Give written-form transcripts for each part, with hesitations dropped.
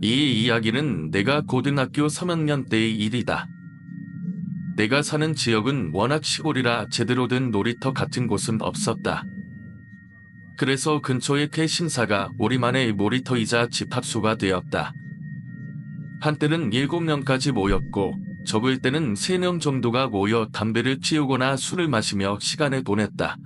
이 이야기는 내가 고등학교 3학년 때의 일이다. 내가 사는 지역은 워낙 시골이라 제대로 된 놀이터 같은 곳은 없었다. 그래서 근처의 개신사가 우리만의 놀이터이자 집합소가 되었다. 한때는 7명까지 모였고 적을 때는 3명 정도가 모여 담배를 피우거나 술을 마시며 시간을 보냈다.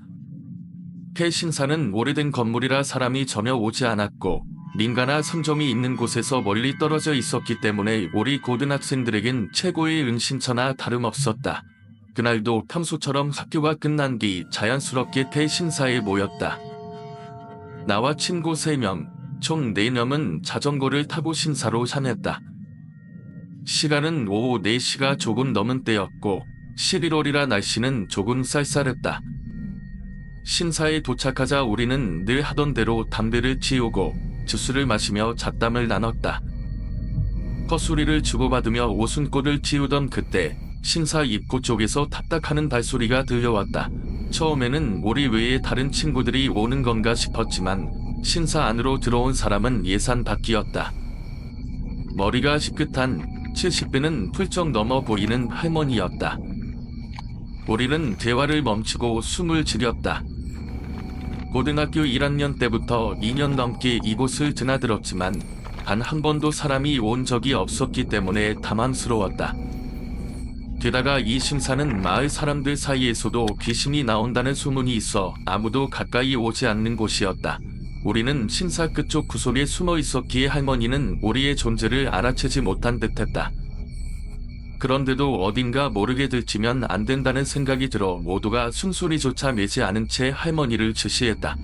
개신사는 오래된 건물이라 사람이 전혀 오지 않았고 민가나 상점이 있는 곳에서 멀리 떨어져 있었기 때문에 우리 고등학생들에겐 최고의 은신처나 다름없었다. 그날도 평소처럼 학교가 끝난 뒤 자연스럽게 개신사에 모였다. 나와 친구 3명, 총 4명은 자전거를 타고 신사로 향했다. 시간은 오후 4시가 조금 넘은 때였고 11월이라 날씨는 조금 쌀쌀했다. 신사에 도착하자 우리는 늘 하던 대로 담배를 피우고 주스를 마시며 잡담을 나눴다. 헛소리를 주고받으며 오순꽃을 피우던 그때 신사 입구 쪽에서 탁탁하는 발소리가 들려왔다. 처음에는 우리 외에 다른 친구들이 오는 건가 싶었지만 신사 안으로 들어온 사람은 예산 밖이었다. 머리가 희끗한 70대는 훌쩍 넘어 보이는 할머니였다. 우리는 대화를 멈추고 숨을 들였다. 고등학교 1학년 때부터 2년 넘게 이곳을 드나들었지만 단 한 번도 사람이 온 적이 없었기 때문에 당황스러웠다. 게다가 이 신사는 마을 사람들 사이에서도 귀신이 나온다는 소문이 있어 아무도 가까이 오지 않는 곳이었다. 우리는 신사 끝쪽 구석에 숨어 있었기에 할머니는 우리의 존재를 알아채지 못한 듯했다. 그런데도 어딘가 모르게 들키면 안 된다는 생각이 들어 모두가 숨소리조차 내지 않은 채 할머니를 주시했다.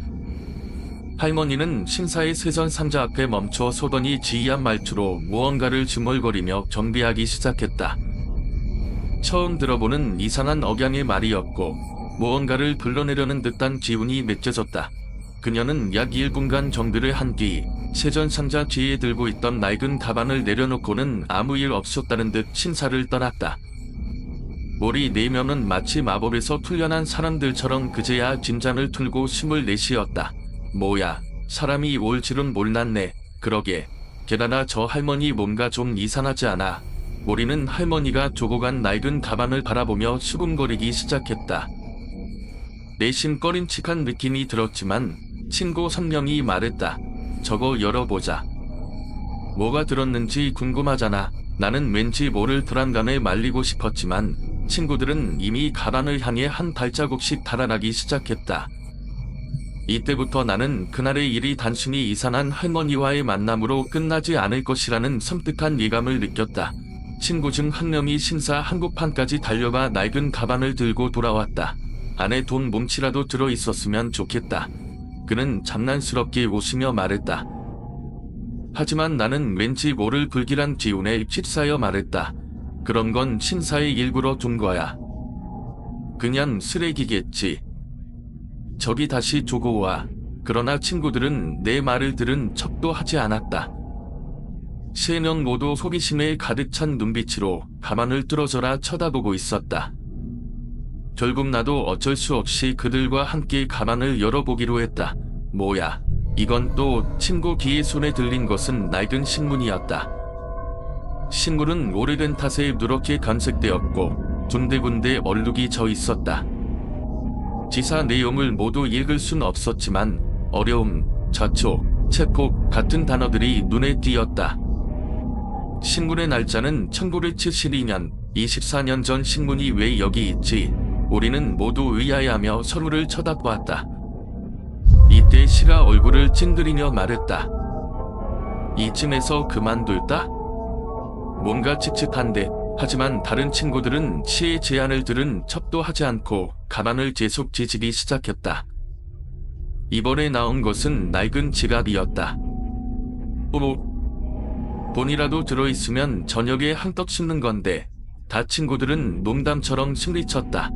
할머니는 신사의 세전 상자 앞에 멈춰 서더니 지이한 말투로 무언가를 중얼거리며 경비하기 시작했다. 처음 들어보는 이상한 억양의 말이었고 무언가를 불러내려는 듯한 기운이 느껴졌다. 그녀는 약 1분간 정비를 한 뒤 세전 상자 뒤에 들고 있던 낡은 가방을 내려놓고는 아무 일 없었다는 듯 신사를 떠났다. 우리 4명은 마치 마법에서 풀려난 사람들처럼 그제야 진장을 틀고 숨을 내쉬었다. 뭐야, 사람이 올 줄은 몰랐네. 그러게. 게다가 저 할머니 뭔가 좀 이상하지 않아. 우리는 할머니가 두고 간 낡은 가방을 바라보며 수군거리기 시작했다. 내심 꺼림칙한 느낌이 들었지만 친구 3명이 말했다. 저거 열어보자. 뭐가 들었는지 궁금하잖아. 나는 왠지 모를 불안감에 말리고 싶었지만 친구들은 이미 가방을 향해 한 발자국씩 달아나기 시작했다. 이때부터 나는 그날의 일이 단순히 이상한 할머니와의 만남으로 끝나지 않을 것이라는 섬뜩한 예감을 느꼈다. 친구 중 한 명이 신사 한복판까지 달려가 낡은 가방을 들고 돌아왔다. 안에 돈 뭉치라도 들어있었으면 좋겠다. 그는 장난스럽게 웃으며 말했다. 하지만 나는 왠지 모를 불길한 기운에 휩싸여 말했다. 그런 건 신사에 일부러 둔 거야. 그냥 쓰레기겠지. 저기 다시 두고 와. 그러나 친구들은 내 말을 들은 척도 하지 않았다. 3명 모두 호기심에 가득 찬 눈빛으로 가방을 뚫어져라 쳐다보고 있었다. 결국 나도 어쩔 수 없이 그들과 함께 가방을 열어보기로 했다. 뭐야, 이건 또 친구 귀의 손에 들린 것은 낡은 신문이었다. 신문은 오래된 탓에 누렇게 간색되었고 군데군데 얼룩이 져 있었다. 기사 내용을 모두 읽을 순 없었지만 어려움, 자초, 체폭 같은 단어들이 눈에 띄었다. 신문의 날짜는 1972년, 24년 전 신문이 왜 여기 있지? 우리는 모두 의아해하며 서로를 쳐다보았다. 이때 시가 얼굴을 찡그리며 말했다. 이쯤에서 그만둘까? 뭔가 칙칙한데. 하지만 다른 친구들은 시의 제안을 들은 척도 하지 않고 가방을 계속 뒤지기 시작했다. 이번에 나온 것은 낡은 지갑이었다. 돈이라도 들어있으면 저녁에 한떡 씹는 건데. 다 친구들은 농담처럼 소리쳤다.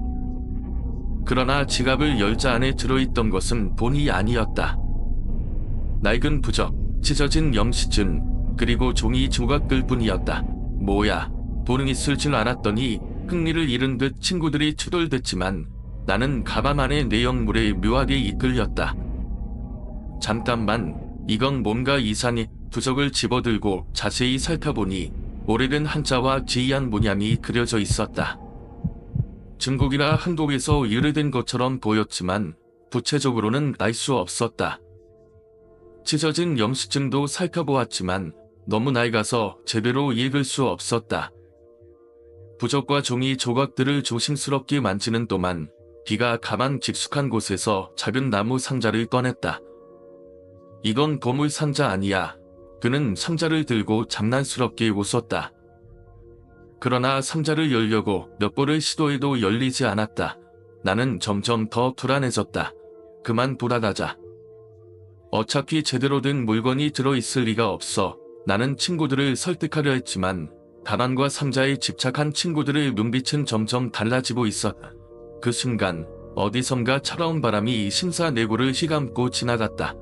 그러나 지갑을 열자 안에 들어있던 것은 돈이 아니었다. 낡은 부적, 찢어진 영시증, 그리고 종이 조각들 뿐이었다. 뭐야, 돈은 있을 줄 알았더니 흥미를 잃은 듯 친구들이 투덜댔지만 나는 가방 안의 내용물에 묘하게 이끌렸다. 잠깐만, 이건 뭔가 이상해. 부적을 집어들고 자세히 살펴보니 오래된 한자와 지이한 문양이 그려져 있었다. 중국이라 한국에서 유래된 것처럼 보였지만 구체적으로는 알 수 없었다. 찢어진 영수증도 살펴보았지만 너무 낡아서 제대로 읽을 수 없었다. 부적과 종이 조각들을 조심스럽게 만지는 동안 비가 가만 깊숙한 곳에서 작은 나무 상자를 꺼냈다. 이건 보물 상자 아니야. 그는 상자를 들고 장난스럽게 웃었다. 그러나 상자를 열려고 몇 번을 시도해도 열리지 않았다. 나는 점점 더 불안해졌다. 그만 돌아가자. 어차피 제대로 된 물건이 들어있을 리가 없어. 나는 친구들을 설득하려 했지만 가방과 상자에 집착한 친구들의 눈빛은 점점 달라지고 있었다. 그 순간 어디선가 차가운 바람이 심사내고를 휘감고 지나갔다.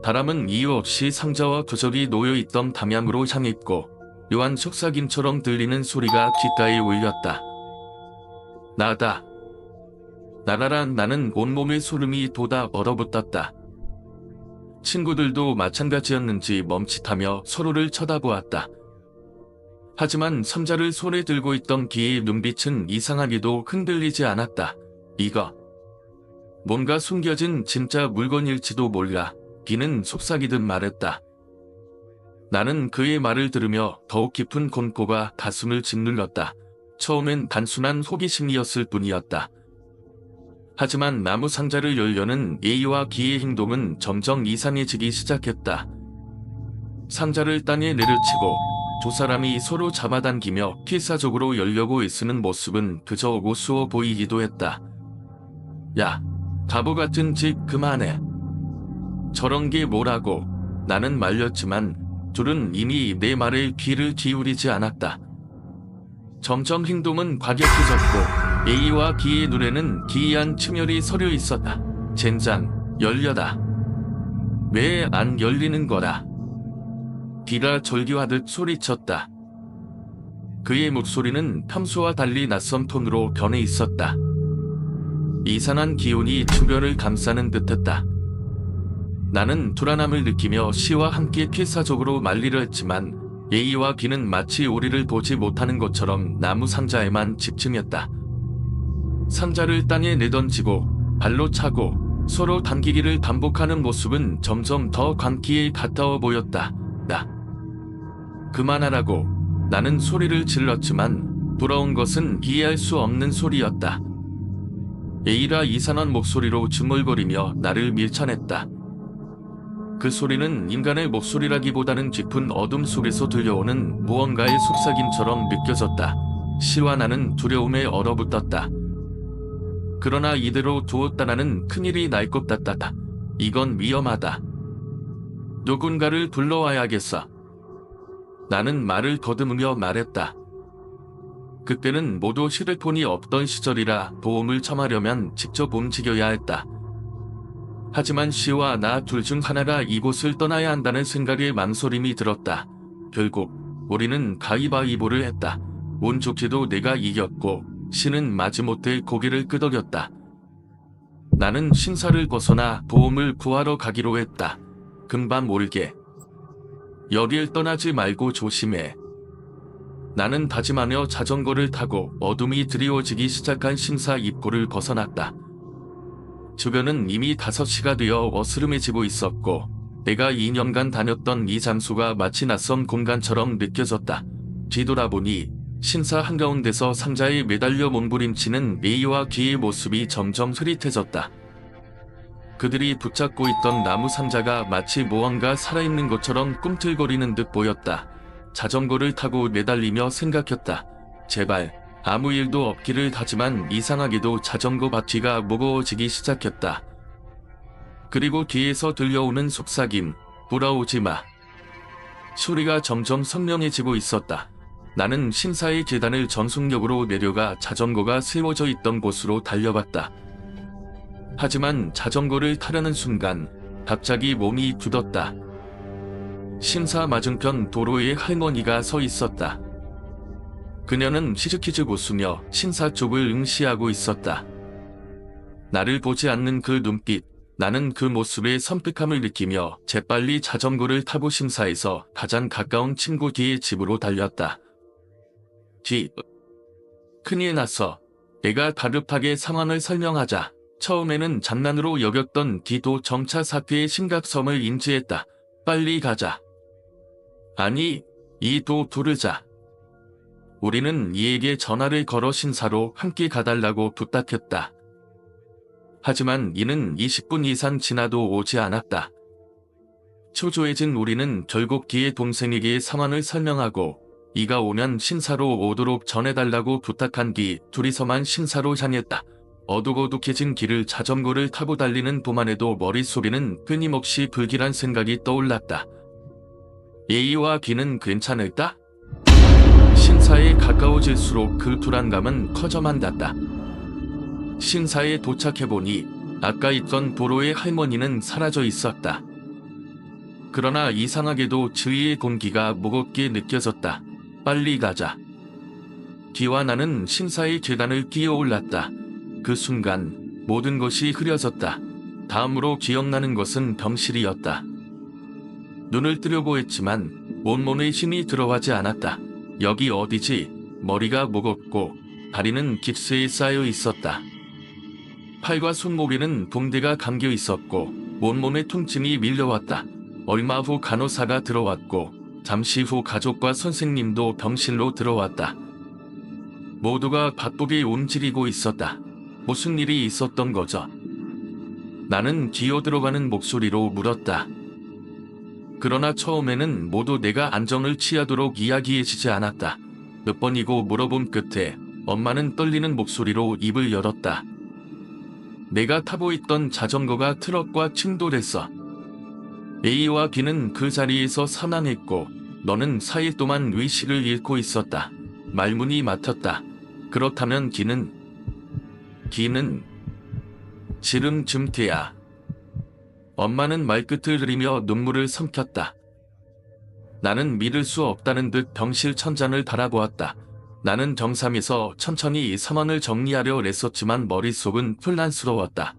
바람은 이유 없이 상자와 부적이 놓여있던 담양으로 향했고 묘한 속삭임처럼 들리는 소리가 귓가에 울렸다. 나다. 나라라. 나는 온몸에 소름이 돋아 얼어붙었다. 친구들도 마찬가지였는지 멈칫하며 서로를 쳐다보았다. 하지만 상자를 손에 들고 있던 기의 눈빛은 이상하게도 흔들리지 않았다. 이거 뭔가 숨겨진 진짜 물건일지도 몰라. 기는 속삭이듯 말했다. 나는 그의 말을 들으며 더욱 깊은 공포가 가슴을 짓눌렀다. 처음엔 단순한 호기심이었을 뿐이었다. 하지만 나무 상자를 열려는 A와 B의 행동은 점점 이상해지기 시작했다. 상자를 땅에 내려치고 두 사람이 서로 잡아당기며 필사적으로 열려고 애쓰는 모습은 그저 우스워 보이기도 했다. 야, 바보 같은 짓 그만해. 저런 게 뭐라고. 나는 말렸지만 둘은 이미 내 말에 귀를 기울이지 않았다. 점점 행동은 과격해졌고 A와 B의 눈에는 기이한 충혈이 서려 있었다. 젠장, 열려다. 왜 안 열리는 거라. B가 절규하듯 소리쳤다. 그의 목소리는 평소와 달리 낯선 톤으로 변해 있었다. 이상한 기운이 주변을 감싸는 듯했다. 나는 불안함을 느끼며 C와 함께 필사적으로 말리려 했지만 A와 B는 마치 우리를 보지 못하는 것처럼 나무 상자에만 집중했다. 상자를 땅에 내던지고 발로 차고 서로 당기기를 반복하는 모습은 점점 더 광기에 가까워 보였다. 나 그만하라고. 나는 소리를 질렀지만 부러운 것은 이해할 수 없는 소리였다. A라 이상한 목소리로 중얼거리며 나를 밀쳐냈다. 그 소리는 인간의 목소리라기보다는 깊은 어둠 속에서 들려오는 무언가의 속삭임처럼 느껴졌다. C와 나는 두려움에 얼어붙었다. 그러나 이대로 두었다가는 큰일이 날 것 같았다. 이건 위험하다. 누군가를 불러와야겠어. 나는 말을 더듬으며 말했다. 그때는 모두 휴대폰이 없던 시절이라 도움을 청하려면 직접 움직여야 했다. 하지만 C와 나 둘 중 하나가 이곳을 떠나야 한다는 생각에 망설임이 들었다. 결국 우리는 가위바위보를 했다. 운 좋게도 내가 이겼고 C는 마지못해 고개를 끄덕였다. 나는 신사를 벗어나 도움을 구하러 가기로 했다. 금방 올게. 여길 떠나지 말고 조심해. 나는 다짐하며 자전거를 타고 어둠이 드리워지기 시작한 신사 입구를 벗어났다. 주변은 이미 5시가 되어 어스름해지고 있었고 내가 2년간 다녔던 이 장소가 마치 낯선 공간처럼 느껴졌다. 뒤돌아보니 신사 한가운데서 상자에 매달려 몸부림치는 A와 B의 모습이 점점 흐릿해졌다. 그들이 붙잡고 있던 나무 상자가 마치 무언가 살아있는 것처럼 꿈틀거리는 듯 보였다. 자전거를 타고 매달리며 생각했다. 제발 아무 일도 없기를. 하지만 이상하게도 자전거 바퀴가 무거워지기 시작했다. 그리고 뒤에서 들려오는 속삭임, 돌아오지 마. 소리가 점점 선명해지고 있었다. 나는 신사의 계단을 전속력으로 내려가 자전거가 세워져 있던 곳으로 달려갔다. 하지만 자전거를 타려는 순간 갑자기 몸이 굳었다. 신사 맞은편 도로에 할머니가 서 있었다. 그녀는 시즈키즈 웃으며 신사 쪽을 응시하고 있었다. 나를 보지 않는 그 눈빛, 나는 그 모습에 섬뜩함을 느끼며 재빨리 자전거를 타고 심사에서 가장 가까운 친구 D의 집으로 달렸다. D. 큰일 났어. 내가 다급하게 상황을 설명하자 처음에는 장난으로 여겼던 D도 정차 사태의 심각성을 인지했다. 빨리 가자. 아니, 이도 부르자. 우리는 이에게 전화를 걸어 신사로 함께 가달라고 부탁했다. 하지만 이는 20분 이상 지나도 오지 않았다. 초조해진 우리는 결국 D의 동생에게 상황을 설명하고 이가 오면 신사로 오도록 전해달라고 부탁한 뒤 둘이서만 신사로 향했다. 어둑어둑해진 길을 자전거를 타고 달리는 동안에도 머릿속에는 끊임없이 불길한 생각이 떠올랐다. A와 B는 괜찮을까? 신사에 가까워질수록 그 불안감은 커져만 갔다. 신사에 도착해보니 아까 있던 도로의 할머니는 사라져 있었다. 그러나 이상하게도 주위의 공기가 무겁게 느껴졌다. 빨리 가자. D와 나는 신사의 계단을 뛰어 올랐다. 그 순간 모든 것이 흐려졌다. 다음으로 기억나는 것은 병실이었다. 눈을 뜨려고 했지만 온몸에 힘이 들어가지 않았다. 여기 어디지? 머리가 무겁고 다리는 깁스에 쌓여 있었다. 팔과 손목에는 붕대가 감겨 있었고 온몸에 통증이 밀려왔다. 얼마 후 간호사가 들어왔고 잠시 후 가족과 선생님도 병실로 들어왔다. 모두가 바쁘게 움직이고 있었다. 무슨 일이 있었던 거죠? 나는 기어 들어가는 목소리로 물었다. 그러나 처음에는 모두 내가 안정을 취하도록 이야기해주지 않았다. 몇 번이고 물어본 끝에 엄마는 떨리는 목소리로 입을 열었다. 내가 타고 있던 자전거가 트럭과 충돌했어. A와 B는 그 자리에서 사망했고 너는 4일 동안 의식을 잃고 있었다. 말문이 막혔다. 그렇다면 D는 지름쯤태야. 엄마는 말끝을 흐리며 눈물을 삼켰다. 나는 믿을 수 없다는 듯 병실 천장을 바라보았다. 나는 정삼에서 천천히 상황을 정리하려 애썼지만 머릿속은 혼란스러웠다.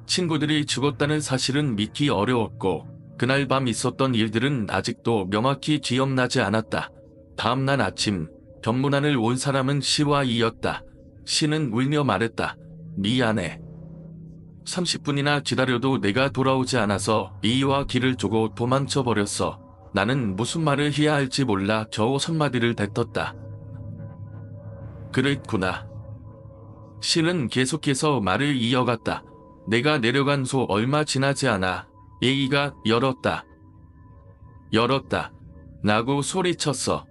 친구들이 죽었다는 사실은 믿기 어려웠고 그날 밤 있었던 일들은 아직도 명확히 기억나지 않았다. 다음날 아침 병문안을 온 사람은 시와 이였다. 시는 울며 말했다. 미안해. 30분이나 기다려도 내가 돌아오지 않아서 A와 D를 두고 도망쳐버렸어. 나는 무슨 말을 해야 할지 몰라 겨우 한마디를 뱉었다. 그랬구나. 시는 계속해서 말을 이어갔다. 내가 내려간 후 얼마 지나지 않아 A가 열었다. 라고 소리쳤어.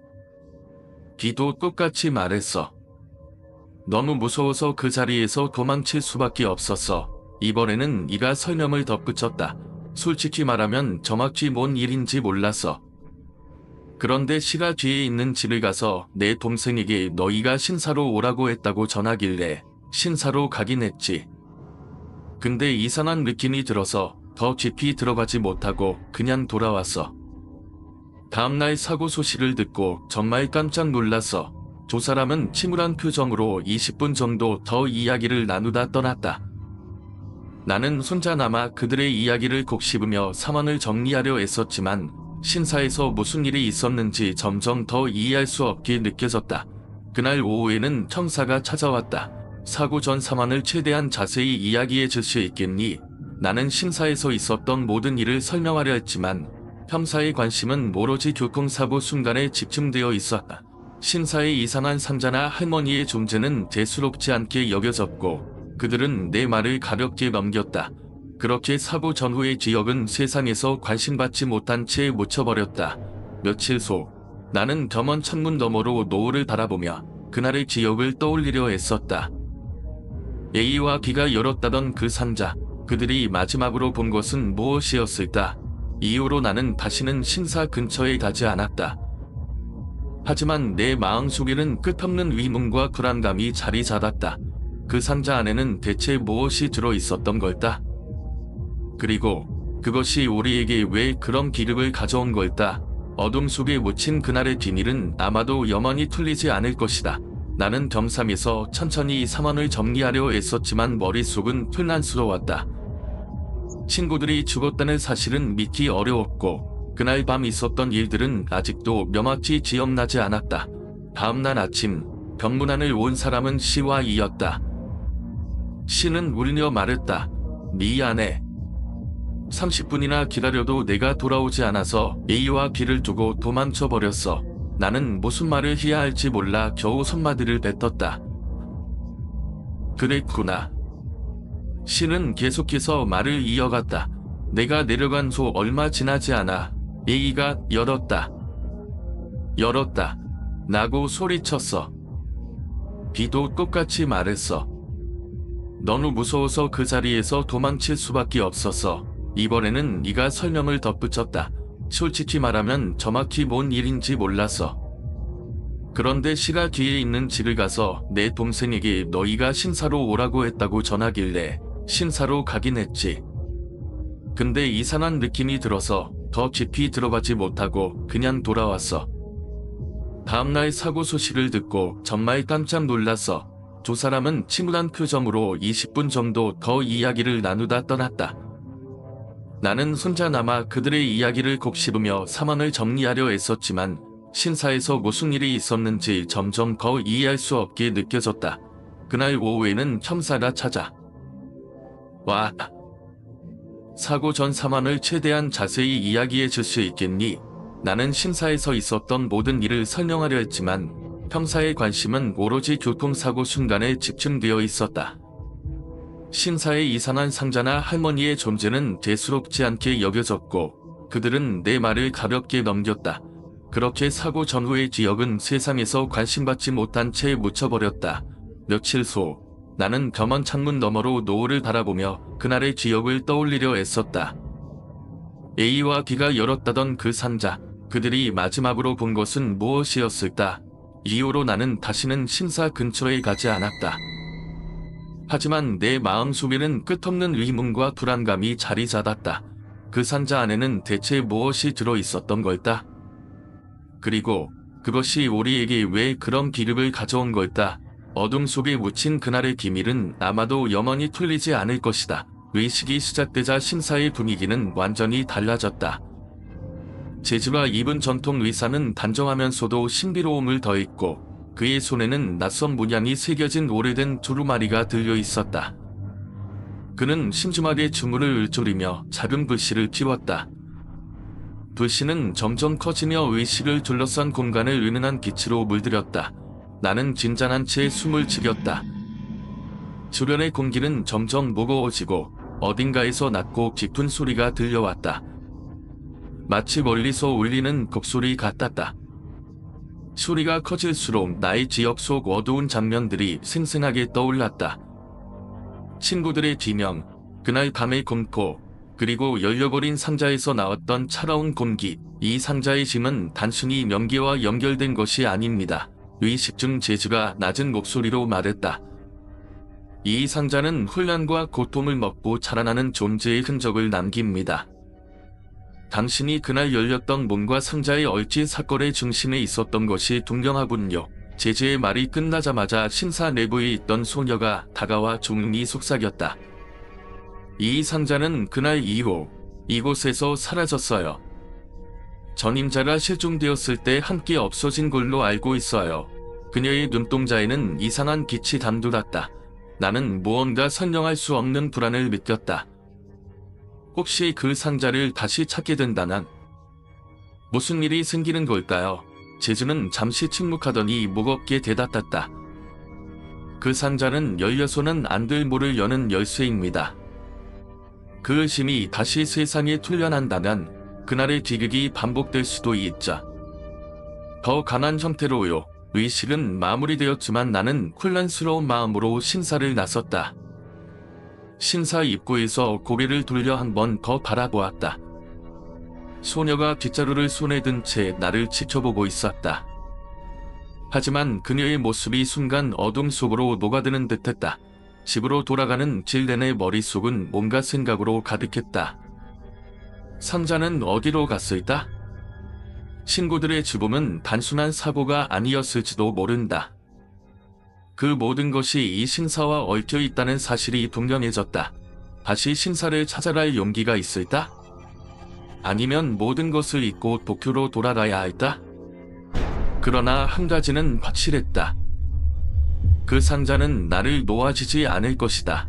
D도 똑같이 말했어. 너무 무서워서 그 자리에서 도망칠 수밖에 없었어. 이번에는 이가 설명을 덧붙였다. 솔직히 말하면 정확히 뭔 일인지 몰랐어. 그런데 시가 뒤에 있는 집을 가서 내 동생에게 너희가 신사로 오라고 했다고 전하길래 신사로 가긴 했지. 근데 이상한 느낌이 들어서 더 깊이 들어가지 못하고 그냥 돌아왔어. 다음날 사고 소식을 듣고 정말 깜짝 놀랐어. 두 사람은 침울한 표정으로 20분 정도 더 이야기를 나누다 떠났다. 나는 혼자 남아 그들의 이야기를 곡씹으며 상황을 정리하려 애썼지만 신사에서 무슨 일이 있었는지 점점 더 이해할 수 없게 느껴졌다. 그날 오후에는 청사가 찾아왔다. 사고 전 상황을 최대한 자세히 이야기해 줄 수 있겠니? 나는 신사에서 있었던 모든 일을 설명하려 했지만 형사의 관심은 오로지 교통사고 순간에 집중되어 있었다. 신사의 이상한 상자나 할머니의 존재는 대수롭지 않게 여겨졌고 그들은 내 말을 가볍게 넘겼다. 그렇게 사고 전후의 기억은 세상에서 관심받지 못한 채 묻혀버렸다. 며칠 후 나는 겸원 창문 너머로 노을을 바라보며 그날의 기억을 떠올리려 애썼다. A와 B가 열었다던 그 상자, 그들이 마지막으로 본 것은 무엇이었을까? 이후로 나는 다시는 신사 근처에 가지 않았다. 하지만 내 마음속에는 끝없는 의문과 불안감이 자리 잡았다. 그 상자 안에는 대체 무엇이 들어있었던 걸까? 그리고 그것이 우리에게 왜 그런 기력을 가져온 걸까? 어둠 속에 묻힌 그날의 비밀은 아마도 영원히 풀리지 않을 것이다. 나는 겸삼에서 천천히 상황을 정리하려 애썼지만 머릿속은 혼란스러웠다. 친구들이 죽었다는 사실은 믿기 어려웠고 그날 밤 있었던 일들은 아직도 명확히 기억나지 않았다. 다음날 아침 병문안을 온 사람은 씨와 이였다. 씨는 울며 말했다. 미안해. 30분이나 기다려도 내가 돌아오지 않아서 A와 B를 두고 도망쳐 버렸어. 나는 무슨 말을 해야 할지 몰라 겨우 손마디를 뱉었다. 그랬구나. 씨는 계속해서 말을 이어갔다. 내가 내려간 후 얼마 지나지 않아 A가 열었다. 라고 소리쳤어. B도 똑같이 말했어. 너무 무서워서 그 자리에서 도망칠 수밖에 없었어. 이번에는 네가 설명을 덧붙였다. 솔직히 말하면 정확히 뭔 일인지 몰랐어. 그런데 씨가 뒤에 있는 집을 가서 내 동생에게 너희가 신사로 오라고 했다고 전하길래 신사로 가긴 했지. 근데 이상한 느낌이 들어서 더 깊이 들어가지 못하고 그냥 돌아왔어. 다음날 사고 소식을 듣고 정말 깜짝 놀랐어. 두 사람은 침울한 표정으로 20분 정도 더 이야기를 나누다 떠났다. 나는 혼자 남아 그들의 이야기를 곱씹으며 상황을 정리하려 애썼지만 신사에서 무슨 일이 있었는지 점점 더 이해할 수 없게 느껴졌다. 그날 오후에는 형사가 찾아와 사고 전 상황을 최대한 자세히 이야기해 줄 수 있겠니? 나는 신사에서 있었던 모든 일을 설명하려 했지만 형사의 관심은 오로지 교통사고 순간에 집중되어 있었다. 신사의 이상한 상자나 할머니의 존재는 대수롭지 않게 여겨졌고 그들은 내 말을 가볍게 넘겼다. 그렇게 사고 전후의 기억은 세상에서 관심받지 못한 채 묻혀버렸다. 며칠 후 나는 병원 창문 너머로 노을을 바라보며 그날의 기억을 떠올리려 애썼다. A와 B가 열었다던 그 상자, 그들이 마지막으로 본 것은 무엇이었을까? 이후로 나는 다시는 신사 근처에 가지 않았다. 하지만 내 마음속에는 끝없는 의문과 불안감이 자리 잡았다. 그 상자 안에는 대체 무엇이 들어있었던 걸까? 그리고 그것이 우리에게 왜 그런 기름을 가져온 걸까? 어둠 속에 묻힌 그날의 비밀은 아마도 영원히 풀리지 않을 것이다. 의식이 시작되자 신사의 분위기는 완전히 달라졌다. 제주가 입은 전통 의상은 단정하면서도 신비로움을 더했고 그의 손에는 낯선 문양이 새겨진 오래된 두루마리가 들려 있었다. 그는 심심하게 주문을 읊조리며 작은 불씨를 피웠다. 불씨는 점점 커지며 의식을 둘러싼 공간을 은은한 빛으로 물들였다. 나는 진짠한 채 숨을 죽였다. 주변의 공기는 점점 무거워지고 어딘가에서 낮고 깊은 소리가 들려왔다. 마치 멀리서 울리는 곡소리 같았다. 소리가 커질수록 나의 기억 속 어두운 장면들이 생생하게 떠올랐다. 친구들의 비명, 그날 밤의 공포, 그리고 열려버린 상자에서 나왔던 차가운 공기. 이 상자의 짐은 단순히 명계와 연결된 것이 아닙니다. 의식 중 제주가 낮은 목소리로 말했다. 이 상자는 혼란과 고통을 먹고 자라나는 존재의 흔적을 남깁니다. 당신이 그날 열렸던 문과 상자의 얼지 사건의 중심에 있었던 것이 분명하군요. 제주의 말이 끝나자마자 신사 내부에 있던 소녀가 다가와 조용히 속삭였다. 이 상자는 그날 이후 이곳에서 사라졌어요. 전임자가 실종되었을 때 함께 없어진 걸로 알고 있어요. 그녀의 눈동자에는 이상한 빛이 담돌았다. 나는 무언가 설명할 수 없는 불안을 느꼈다. 혹시 그 상자를 다시 찾게 된다면 무슨 일이 생기는 걸까요? 제주는 잠시 침묵하더니 무겁게 대답했다. 그 상자는 열려서는 안 될 문을 여는 열쇠입니다. 그 의심이 다시 세상에 풀려난다면 그날의 비극이 반복될 수도 있죠. 더 강한 형태로요. 의식은 마무리되었지만 나는 혼란스러운 마음으로 신사를 나섰다. 신사 입구에서 고개를 돌려 한 번 더 바라보았다. 소녀가 빗자루를 손에 든 채 나를 지켜보고 있었다. 하지만 그녀의 모습이 순간 어둠 속으로 녹아드는 듯했다. 집으로 돌아가는 길 내내 머릿속은 뭔가 생각으로 가득했다. 상자는 어디로 갔을까? 친구들의 죽음은 단순한 사고가 아니었을지도 모른다. 그 모든 것이 이 신사와 얽혀 있다는 사실이 분명해졌다. 다시 신사를 찾아갈 용기가 있을까? 아니면 모든 것을 잊고 도쿄로 돌아가야 할까? 그러나 한 가지는 확실했다. 그 상자는 나를 놓아주지 않을 것이다.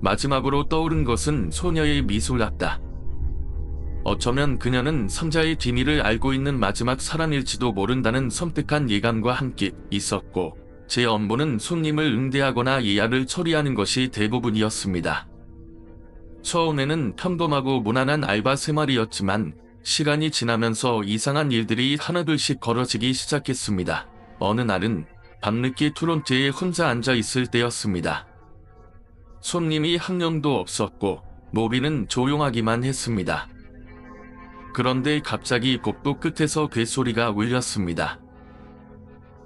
마지막으로 떠오른 것은 소녀의 미소였다. 어쩌면 그녀는 상자의 비밀을 알고 있는 마지막 사람일지도 모른다는 섬뜩한 예감과 함께 있었고, 제 업무는 손님을 응대하거나 예약을 처리하는 것이 대부분이었습니다. 처음에는 평범하고 무난한 알바 생활이었지만 시간이 지나면서 이상한 일들이 하나둘씩 벌어지기 시작했습니다. 어느 날은 밤늦게 토론토에 혼자 앉아 있을 때였습니다. 손님이 한 명도 없었고 로비는 조용하기만 했습니다. 그런데 갑자기 복도 끝에서 궤소리가 울렸습니다.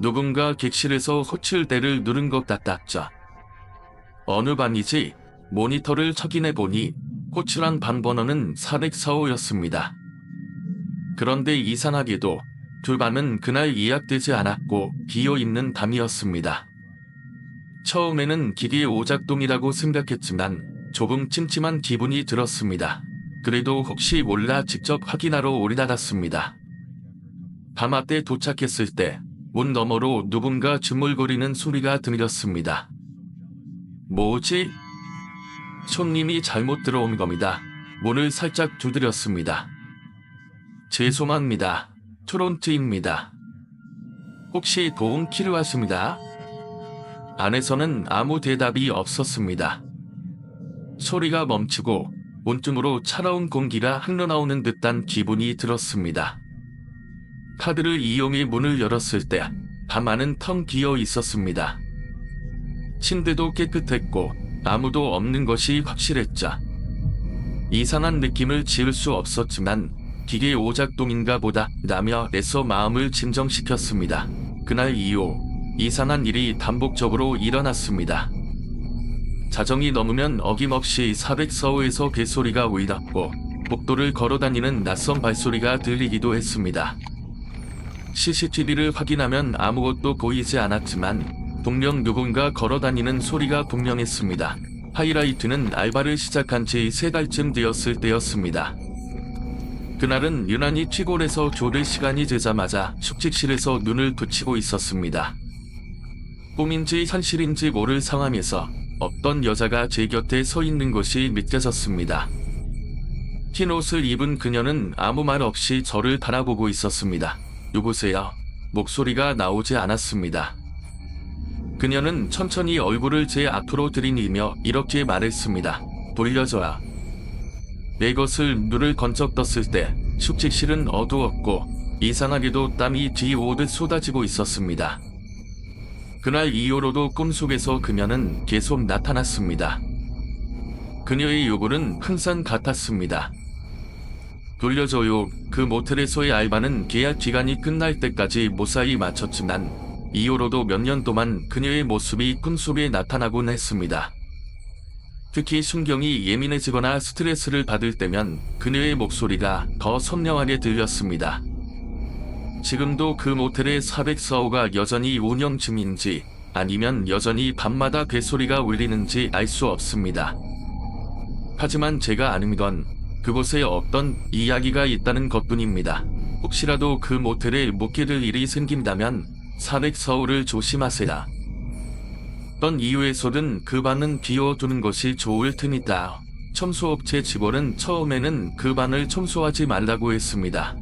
누군가 객실에서 호출대를 누른 것 같았죠. 어느 방이지? 모니터를 확인해 보니 호출한 방 번호는 404호였습니다. 그런데 이상하게도 두 방은 그날 예약되지 않았고 비어있는 밤이었습니다. 처음에는 기계 오작동이라고 생각했지만 조금 찜찜한 기분이 들었습니다. 그래도 혹시 몰라 직접 확인하러 올라갔습니다. 밤 앞에 도착했을 때 문 너머로 누군가 주물거리는 소리가 들렸습니다. 뭐지? 손님이 잘못 들어온 겁니다. 문을 살짝 두드렸습니다. 죄송합니다. 토론토입니다. 혹시 도움 필요하십니다? 안에서는 아무 대답이 없었습니다. 소리가 멈추고 온몸으로 차가운 공기가 흘러나오는 듯한 기분이 들었습니다. 카드를 이용해 문을 열었을 때 방 안은 텅 비어 있었습니다. 침대도 깨끗했고 아무도 없는 것이 확실했죠. 이상한 느낌을 지울 수 없었지만 기계 오작동인가 보다 라며 애써 마음을 진정시켰습니다. 그날 이후 이상한 일이 반복적으로 일어났습니다. 자정이 넘으면 어김없이 404호에서 개소리가 울렸고 복도를 걸어다니는 낯선 발소리가 들리기도 했습니다. CCTV를 확인하면 아무것도 보이지 않았지만 분명 누군가 걸어다니는 소리가 분명했습니다. 하이라이트는 알바를 시작한 지 3달쯤 되었을 때였습니다. 그날은 유난히 피곤해서 졸을 시간이 되자마자 숙직실에서 눈을 붙이고 있었습니다. 꿈인지 현실인지 모를 상황에서 어떤 여자가 제 곁에 서 있는 것이 느껴졌습니다. 흰 옷을 입은 그녀는 아무 말 없이 저를 바라보고 있었습니다. 누구세요? 목소리가 나오지 않았습니다. 그녀는 천천히 얼굴을 제 앞으로 들이밀며 이렇게 말했습니다. 돌려줘요. 내 것을 눈을 건쩍 떴을 때 숙직실은 어두웠고 이상하게도 땀이 뒤오듯 쏟아지고 있었습니다. 그날 이후로도 꿈속에서 그녀는 계속 나타났습니다. 그녀의 요구는 항상 같았습니다. 돌려줘요. 그 모텔에서의 알바는 계약 기간이 끝날 때까지 무사히 마쳤지만 이후로도 몇 년 동안 그녀의 모습이 꿈속에 나타나곤 했습니다. 특히 신경이 예민해지거나 스트레스를 받을 때면 그녀의 목소리가 더 선명하게 들렸습니다. 지금도 그 모텔의 404호가 여전히 운영 중인지 아니면 여전히 밤마다 괴소리가 울리는지 알 수 없습니다. 하지만 제가 아는 건 그곳에 어떤 이야기가 있다는 것뿐입니다. 혹시라도 그 모텔에 묵게 될 일이 생긴다면 404호를 조심하세요. 어떤 이유에서든 그 방은 비워두는 것이 좋을 테니까. 청소업체 직원은 처음에는 그 방을 청소하지 말라고 했습니다.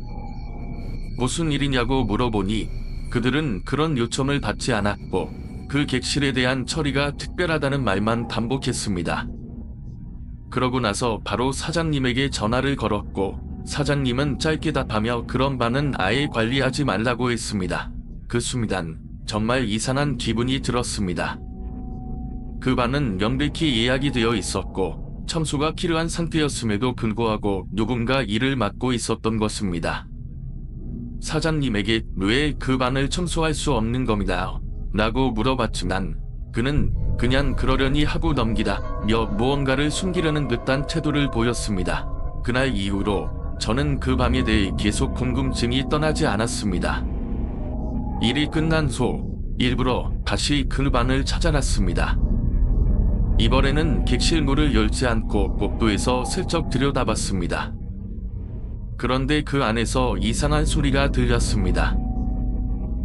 무슨 일이냐고 물어보니 그들은 그런 요청을 받지 않았고 그 객실에 대한 처리가 특별하다는 말만 반복했습니다. 그러고 나서 바로 사장님에게 전화를 걸었고 사장님은 짧게 답하며 그런 방은 아예 관리하지 말라고 했습니다. 그 순간 정말 이상한 기분이 들었습니다. 그 방은 명백히 예약이 되어 있었고 청소가 필요한 상태였음에도 불구하고 누군가 일을 맡고 있었던 것입니다. 사장님에게 왜 그 방을 청소할 수 없는 겁니다 라고 물어봤지만 그는 그냥 그러려니 하고 넘기다며 무언가를 숨기려는 듯한 태도를 보였습니다. 그날 이후로 저는 그 밤에 대해 계속 궁금증이 떠나지 않았습니다. 일이 끝난 후 일부러 다시 그 방을 찾아갔습니다. 이번에는 객실 문을 열지 않고 복도에서 슬쩍 들여다봤습니다. 그런데 그 안에서 이상한 소리가 들렸습니다.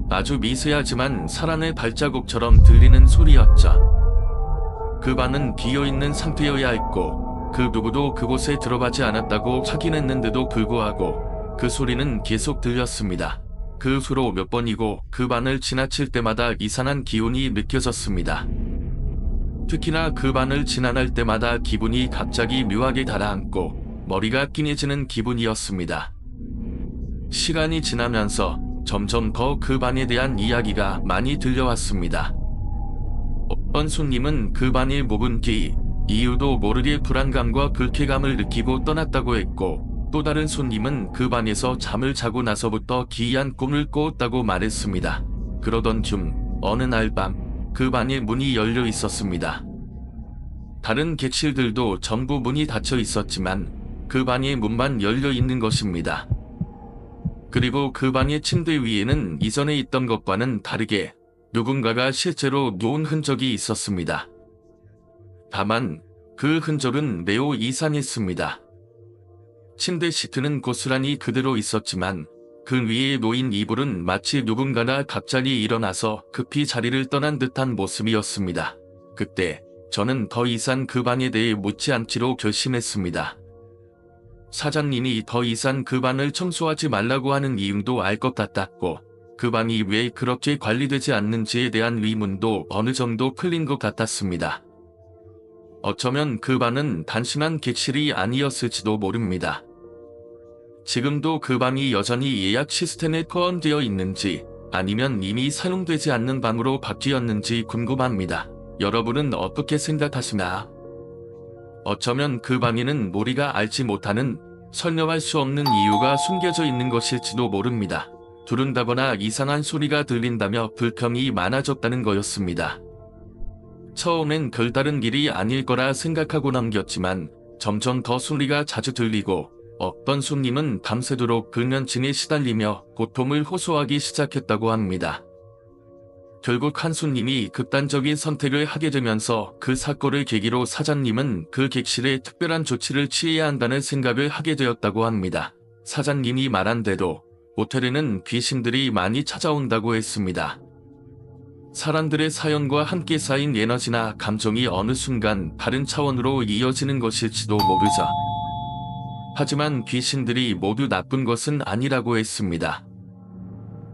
아주 미세하지만 사람의 발자국처럼 들리는 소리였죠. 그 방은 비어있는 상태여야 했고 그 누구도 그곳에 들어가지 않았다고 확인했는데도 불구하고 그 소리는 계속 들렸습니다. 그 후로 몇 번이고 그 방을 지나칠 때마다 이상한 기운이 느껴졌습니다. 특히나 그 방을 지나갈 때마다 기분이 갑자기 묘하게 가라앉고 머리가 끼니지는 기분이었습니다. 시간이 지나면서 점점 더 그 방에 대한 이야기가 많이 들려왔습니다. 어떤 손님은 그 방에 묵은 뒤 이유도 모르게 불안감과 불쾌감을 느끼고 떠났다고 했고 또 다른 손님은 그 방에서 잠을 자고 나서부터 기이한 꿈을 꾸었다고 말했습니다. 그러던 중 어느 날 밤 그 방의 문이 열려 있었습니다. 다른 객실들도 전부 문이 닫혀 있었지만 그 방의 문만 열려 있는 것입니다. 그리고 그 방의 침대 위에는 이전에 있던 것과는 다르게 누군가가 실제로 누운 흔적이 있었습니다. 다만 그 흔적은 매우 이상했습니다. 침대 시트는 고스란히 그대로 있었지만 그 위에 놓인 이불은 마치 누군가가 갑자기 일어나서 급히 자리를 떠난 듯한 모습이었습니다. 그때 저는 더 이상 그 방에 대해 묻지 않기로 결심했습니다. 사장님이 더 이상 그 방을 청소하지 말라고 하는 이유도 알 것 같았고 그 방이 왜 그렇게 관리되지 않는지에 대한 의문도 어느 정도 풀린 것 같았습니다. 어쩌면 그 방은 단순한 객실이 아니었을지도 모릅니다. 지금도 그 방이 여전히 예약 시스템에 포함되어 있는지 아니면 이미 사용되지 않는 방으로 바뀌었는지 궁금합니다. 여러분은 어떻게 생각하시나? 어쩌면 그 방에는 우리가 알지 못하는 설명할 수 없는 이유가 숨겨져 있는 것일지도 모릅니다. 두른다거나 이상한 소리가 들린다며 불평이 많아졌다는 거였습니다. 처음엔 별다른 일이 아닐 거라 생각하고 넘겼지만 점점 더 소리가 자주 들리고 어떤 손님은 밤새도록 불면증에 시달리며 고통을 호소하기 시작했다고 합니다. 결국 한 손님이 극단적인 선택을 하게 되면서 그 사건을 계기로 사장님은 그 객실에 특별한 조치를 취해야 한다는 생각을 하게 되었다고 합니다. 사장님이 말한 대로 모텔에는 귀신들이 많이 찾아온다고 했습니다. 사람들의 사연과 함께 쌓인 에너지나 감정이 어느 순간 다른 차원으로 이어지는 것일지도 모르죠. 하지만 귀신들이 모두 나쁜 것은 아니라고 했습니다.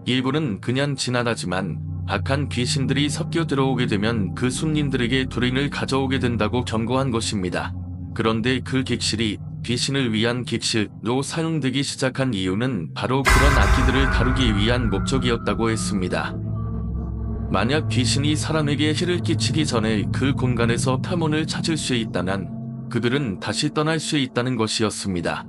일부는 그냥 지나가지만 악한 귀신들이 섞여 들어오게 되면 그 손님들에게 불행을 가져오게 된다고 경고한 것입니다. 그런데 그 객실이 귀신을 위한 객실로 사용되기 시작한 이유는 바로 그런 악기들을 다루기 위한 목적이었다고 했습니다. 만약 귀신이 사람에게 해를 끼치기 전에 그 공간에서 탐혼을 찾을 수 있다면 그들은 다시 떠날 수 있다는 것이었습니다.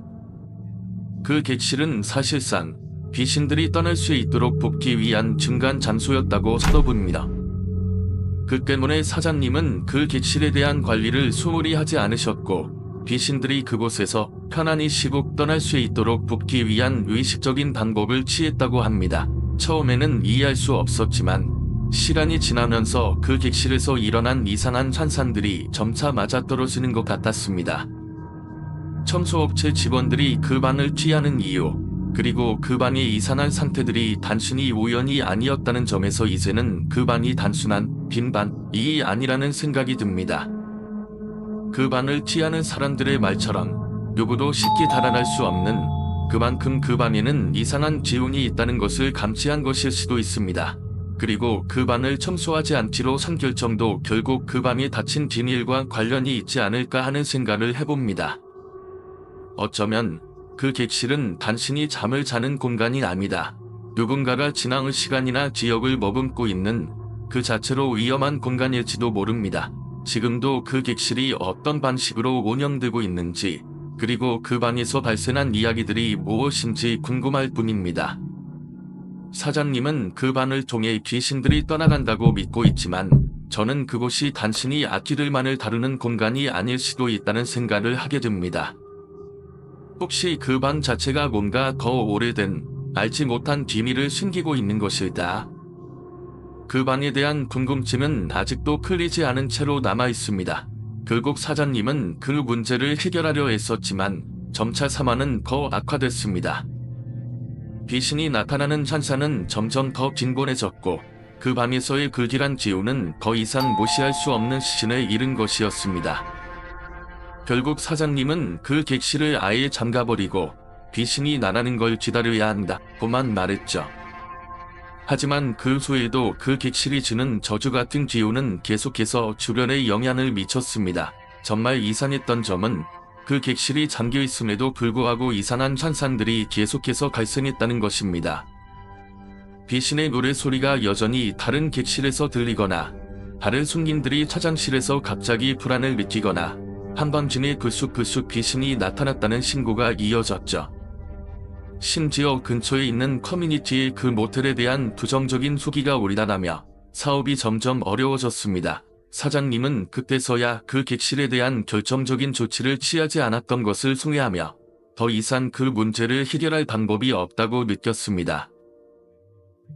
그 객실은 사실상 귀신들이 떠날 수 있도록 돕기 위한 중간 장소였다고 서더봅니다. 그 때문에 사장님은 그 객실에 대한 관리를 소홀히 하지 않으셨고 귀신들이 그곳에서 편안히 쉬고 떠날 수 있도록 돕기 위한 의식적인 방법을 취했다고 합니다. 처음에는 이해할 수 없었지만 시간이 지나면서 그 객실에서 일어난 이상한 현상들이 점차 맞아떨어지는 것 같았습니다. 청소업체 직원들이 그 방을 취하는 이유, 그리고 그 방의 이상한 상태들이 단순히 우연이 아니었다는 점에서 이제는 그 방이 단순한 빈 방이 아니라는 생각이 듭니다. 그 방을 취하는 사람들의 말처럼 누구도 쉽게 달아날 수 없는 그만큼 그 방에는 이상한 기운이 있다는 것을 감지한 것일 수도 있습니다. 그리고 그 방을 청소하지 않기로 한 결정도 결국 그 방에 닫힌 비밀과 관련이 있지 않을까 하는 생각을 해봅니다. 어쩌면 그 객실은 단순히 잠을 자는 공간이 아니다. 누군가가 지나올 시간이나 지역을 머금고 있는 그 자체로 위험한 공간일지도 모릅니다. 지금도 그 객실이 어떤 방식으로 운영되고 있는지 그리고 그 방에서 발생한 이야기들이 무엇인지 궁금할 뿐입니다. 사장님은 그 방을 통해 귀신들이 떠나간다고 믿고 있지만 저는 그곳이 단순히 악기들만을 다루는 공간이 아닐 수도 있다는 생각을 하게 됩니다. 혹시 그 방 자체가 뭔가 더 오래된 알지 못한 비밀을 숨기고 있는 것일까? 그 방에 대한 궁금증은 아직도 풀리지 않은 채로 남아 있습니다. 결국 사장님은 그 문제를 해결하려 애썼지만 점차 상황은 더 악화됐습니다. 귀신이 나타나는 현상은 점점 더 빈곤해졌고 그 방에서의 불길한 기운은 더 이상 무시할 수 없는 수준에 이른 것이었습니다. 결국 사장님은 그 객실을 아예 잠가버리고 귀신이 나가는 걸 기다려야 한다고만 말했죠. 하지만 그 후에도 그 객실이 주는 저주 같은 기운은 계속해서 주변에 영향을 미쳤습니다. 정말 이상했던 점은 그 객실이 잠겨 있음에도 불구하고 이상한 현상들이 계속해서 발생했다는 것입니다. 귀신의 노래소리가 여전히 다른 객실에서 들리거나 다른 손님들이 화장실에서 갑자기 불안을 느끼거나 한밤중에 불쑥불쑥 귀신이 나타났다는 신고가 이어졌죠. 심지어 근처에 있는 커뮤니티에 그 모텔에 대한 부정적인 후기가 오리다나며 사업이 점점 어려워졌습니다. 사장님은 그때서야 그 객실에 대한 결정적인 조치를 취하지 않았던 것을 후회하며 더 이상 그 문제를 해결할 방법이 없다고 느꼈습니다.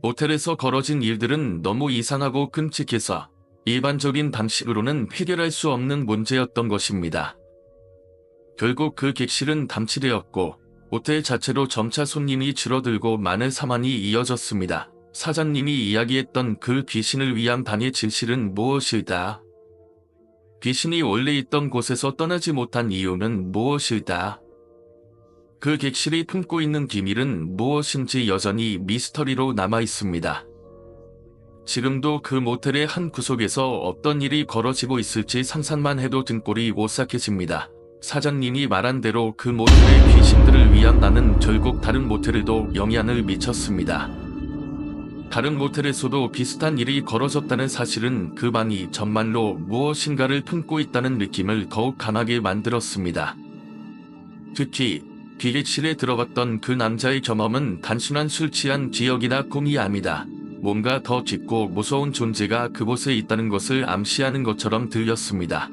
모텔에서 벌어진 일들은 너무 이상하고 끔찍해서 일반적인 방식으로는 해결할 수 없는 문제였던 것입니다. 결국 그 객실은 dam치되었고 모텔 자체로 점차 손님이 줄어들고 많은 사망이 이어졌습니다. 사장님이 이야기했던 그 귀신을 위한 방의 진실은 무엇일까? 귀신이 원래 있던 곳에서 떠나지 못한 이유는 무엇일까? 그 객실이 품고 있는 비밀은 무엇인지 여전히 미스터리로 남아 있습니다. 지금도 그 모텔의 한 구석에서 어떤 일이 벌어지고 있을지 상상만 해도 등골이 오싹해집니다. 사장님이 말한 대로 그 모텔의 귀신들을 위한 방은 결국 다른 모텔에도 영향을 미쳤습니다. 다른 모텔에서도 비슷한 일이 벌어졌다는 사실은 그 방이 정말로 무엇인가를 품고 있다는 느낌을 더욱 강하게 만들었습니다. 특히 기객실에 들어갔던 그 남자의 경험은 단순한 술 취한 기억이나 꿈이 아니다. 뭔가 더 깊고 무서운 존재가 그곳에 있다는 것을 암시하는 것처럼 들렸습니다.